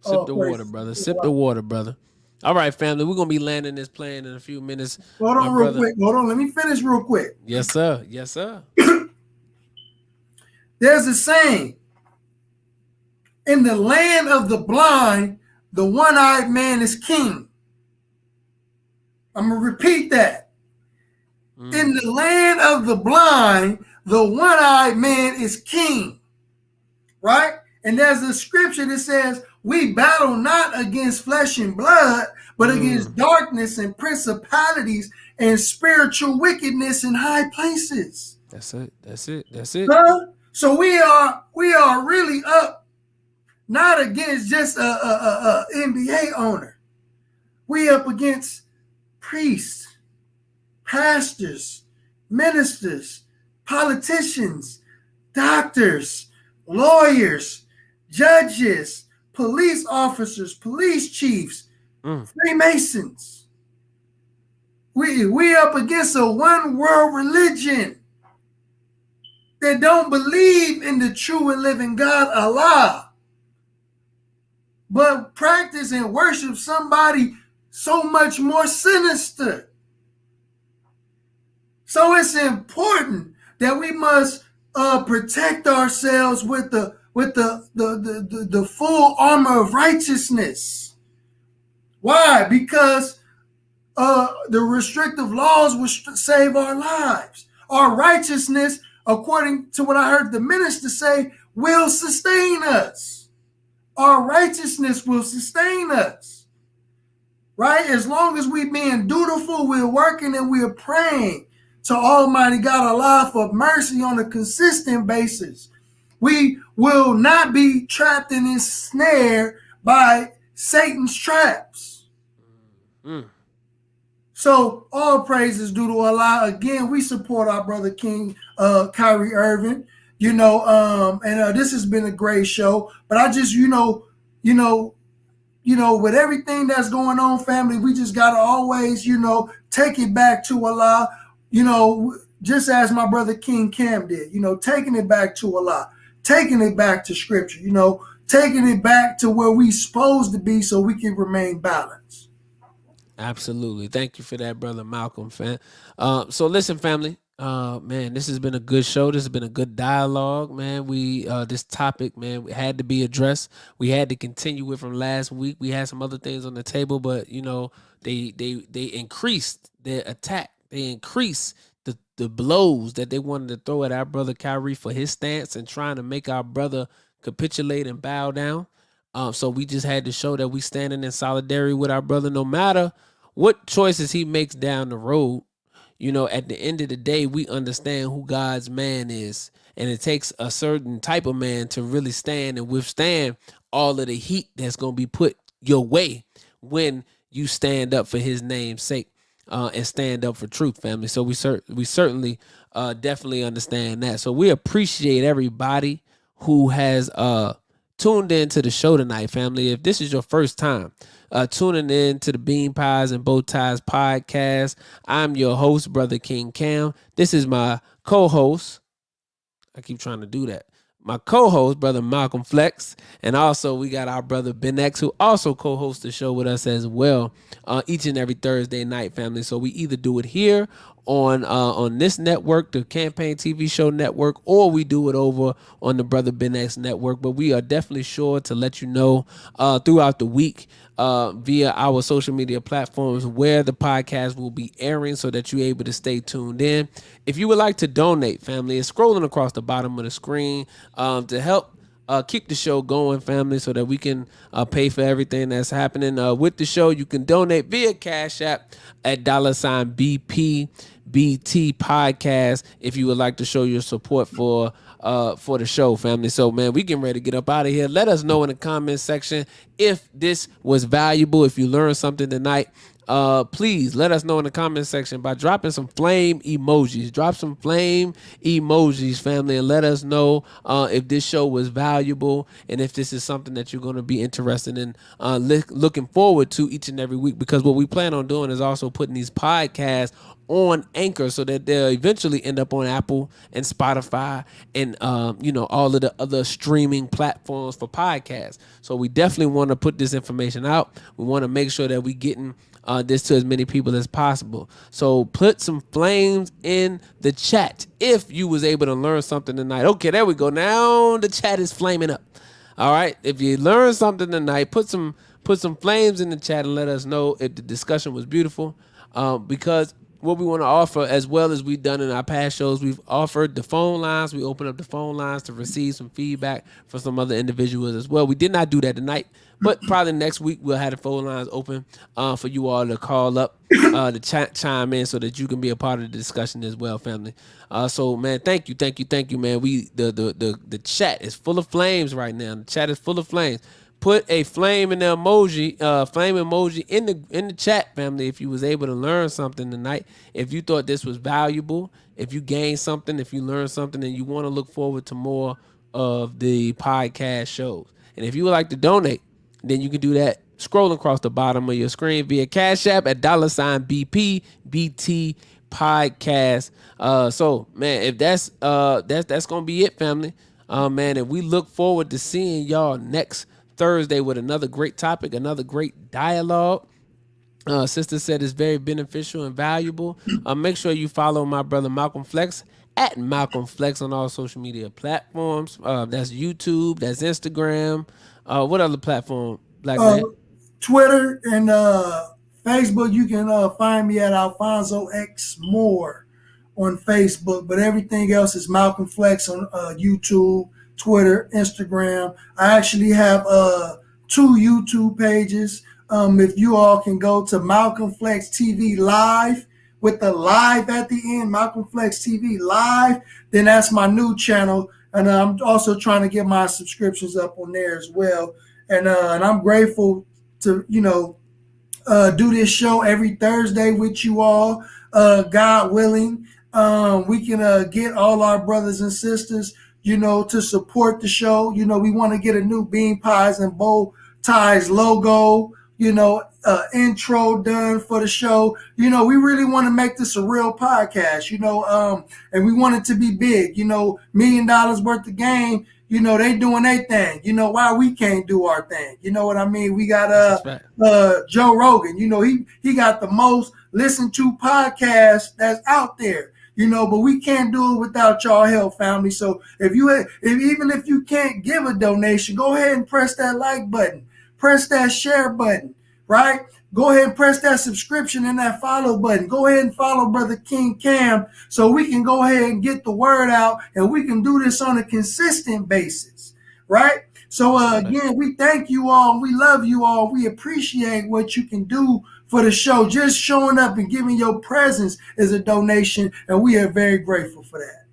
Sip the water, brother. Sip the water, brother. All right, family, we're going to be landing this plane in a few minutes. Hold on real quick. Hold on, let me finish real quick. Yes, sir. Yes, sir. There's a saying, in the land of the blind, the one-eyed man is king. I'm going to repeat that. In the land of the blind, the one-eyed man is king, right? And there's a scripture that says, we battle not against flesh and blood, but against darkness and principalities and spiritual wickedness in high places. That's it. That's it. That's it. So we are really up, not against just a NBA owner. We up against priests, pastors, ministers, politicians, doctors, lawyers, judges, police officers, police chiefs, Freemasons. We up against a one world religion that don't believe in the true and living God, Allah, but practice and worship somebody so much more sinister. So it's important that we must protect ourselves with the full armor of righteousness. Why? Because the restrictive laws will save our lives. Our righteousness, according to what I heard the minister say, will sustain us. Our righteousness will sustain us. Right? As long as we're being dutiful, we're working and we're praying to Almighty God Allah for mercy on a consistent basis, we will not be trapped in this snare by Satan's traps. So all praise is due to Allah. Again, we support our brother King Kyrie Irving. And this has been a great show. But I just, with everything that's going on, family, we just gotta always, take it back to Allah. just as my brother King Cam did, taking it back to Allah, taking it back to scripture, taking it back to where we supposed to be so we can remain balanced. Absolutely. Thank you for that, brother Malcolm, fan. So listen, family. Man, this has been a good show. This has been a good dialogue, man. This topic, man, had to be addressed. We had to continue it from last week. We had some other things on the table, but they increased their attack. They increased the blows that they wanted to throw at our brother Kyrie for his stance and trying to make our brother capitulate and bow down. So we just had to show that we standing in solidarity with our brother, no matter what choices he makes down the road. At the end of the day, we understand who God's man is. And it takes a certain type of man to really stand and withstand all of the heat that's going to be put your way when you stand up for his name's sake and stand up for truth, family. So we certainly definitely understand that. So we appreciate everybody who has tuned in to the show tonight, family. If this is your first time tuning in to the Bean Pies and Bow Ties podcast, I'm your host, Brother King Cam. This is my co-host. I keep trying to do that. My co-host, Brother Malcolm Flex. And also we got our brother Ben X, who also co-hosts the show with us as well each and every Thursday night, family. So we either do it here on this network, the Campaign TV Show network, or we do it over on the Brother Ben X network. But we are definitely sure to let you know throughout the week via our social media platforms where the podcast will be airing so that you're able to stay tuned in. If you would like to donate, family, it's scrolling across the bottom of the screen to help keep the show going, family, so that we can pay for everything that's happening with the show. You can donate via Cash App at $BPBT podcast if you would like to show your support for the show, family. So, man, we getting ready to get up out of here. Let us know in the comment section if this was valuable, if you learned something tonight. Please let us know in the comment section by dropping some flame emojis. Drop some flame emojis, family, and let us know if this show was valuable and if this is something that you're going to be interested in looking forward to each and every week, because what we plan on doing is also putting these podcasts on Anchor so that they'll eventually end up on Apple and Spotify and all of the other streaming platforms for podcasts. So we definitely want to put this information out. We want to make sure that we getting this to as many people as possible. So put some flames in the chat if you was able to learn something tonight. Okay, there we go. Now the chat is flaming up. All right, if you learned something tonight, put some flames in the chat and let us know if the discussion was beautiful. Because what we want to offer, as well as we've done in our past shows, we've offered the phone lines. We opened up the phone lines to receive some feedback from some other individuals as well. We did not do that tonight, but probably next week we'll have the phone lines open for you all to call up, to chime in so that you can be a part of the discussion as well, family. So, man, thank you, man. The chat is full of flames right now. The chat is full of flames. Put a flame in the emoji, flame emoji in the chat, family, if you was able to learn something tonight. If you thought this was valuable, if you gained something, if you learned something, and you want to look forward to more of the podcast shows. And if you would like to donate, then you can do that scrolling across the bottom of your screen via Cash App at $BPBT podcast. So, man, if that's gonna be it, family. Man, and we look forward to seeing y'all next Thursday with another great topic, another great dialogue. Sister said it's very beneficial and valuable. Make sure you follow my brother Malcolm Flex at Malcolm Flex on all social media platforms. That's YouTube, that's Instagram. What other platform, Black Man? Twitter and Facebook. You can find me at Alfonso X Moore on Facebook, but everything else is Malcolm Flex on YouTube, Twitter, Instagram. I actually have 2 YouTube pages. If you all can go to Malcolm Flex TV Live with the live at the end, Malcolm Flex TV Live, then that's my new channel. And I'm also trying to get my subscriptions up on there as well. And I'm grateful to, do this show every Thursday with you all. God willing, we can get all our brothers and sisters to support the show. We want to get a new Bean Pies and Bow Ties logo, intro done for the show. We really want to make this a real podcast, and we want it to be big, $1 million worth of game. They doing their thing. Why we can't do our thing? You know what I mean? We got Joe Rogan. He got the most listened to podcast that's out there. But we can't do it without y'all help, family. So even if you can't give a donation, go ahead and press that like button, press that share button, right? Go ahead and press that subscription and that follow button. Go ahead and follow Brother King Cam so we can go ahead and get the word out and we can do this on a consistent basis, right? So again, we thank you all. We love you all. We appreciate what you can do for the show. Just showing up and giving your presence is a donation, and we are very grateful for that.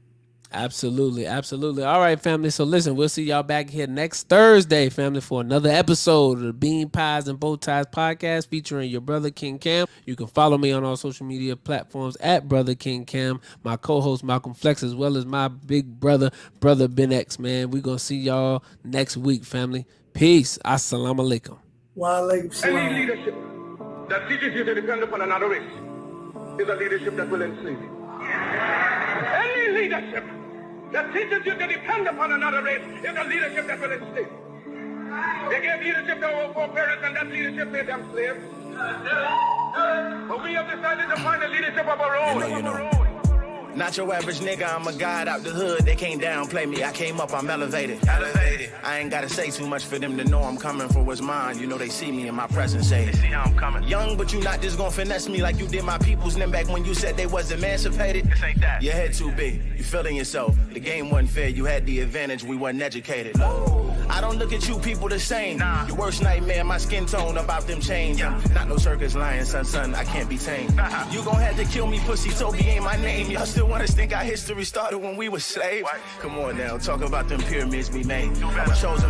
Absolutely. All right, family. So listen, we'll see y'all back here next Thursday, family, for another episode of the Bean Pies and Bow Ties podcast featuring your brother King Cam. You can follow me on all social media platforms at Brother King Cam, my co-host Malcolm Flex, as well as my big brother Ben X, man. We're going to see y'all next week, family. Peace. Assalamu alaikum. Wa alaikum salam. Any leadership that teaches you to depend upon another race is a leadership that will enslave you. Any leadership that teaches you to depend upon another race is a leadership that will enslave you. They gave leadership to our foreparents, and that leadership made them slaves. But we have decided to find a leadership of our own. Not your average nigga, I'm a god out the hood. They can't downplay me, I came up, I'm elevated. I ain't gotta say too much for them to know I'm coming for what's mine. They see me in my presence, say they see how I'm coming. Young, but you not just gonna finesse me like you did my peoples. Then back when you said they was emancipated. This ain't that. Your head too big, you feeling yourself. The game wasn't fair, you had the advantage, we wasn't educated. I don't look at you people the same. Your worst nightmare, my skin tone about them chains. Not no circus lion, son, I can't be tamed. You gon' have to kill me, pussy, Toby ain't my name. Y'all still wanna think our history started when we were slaves? Come on now, talk about them pyramids we made. I'm a chosen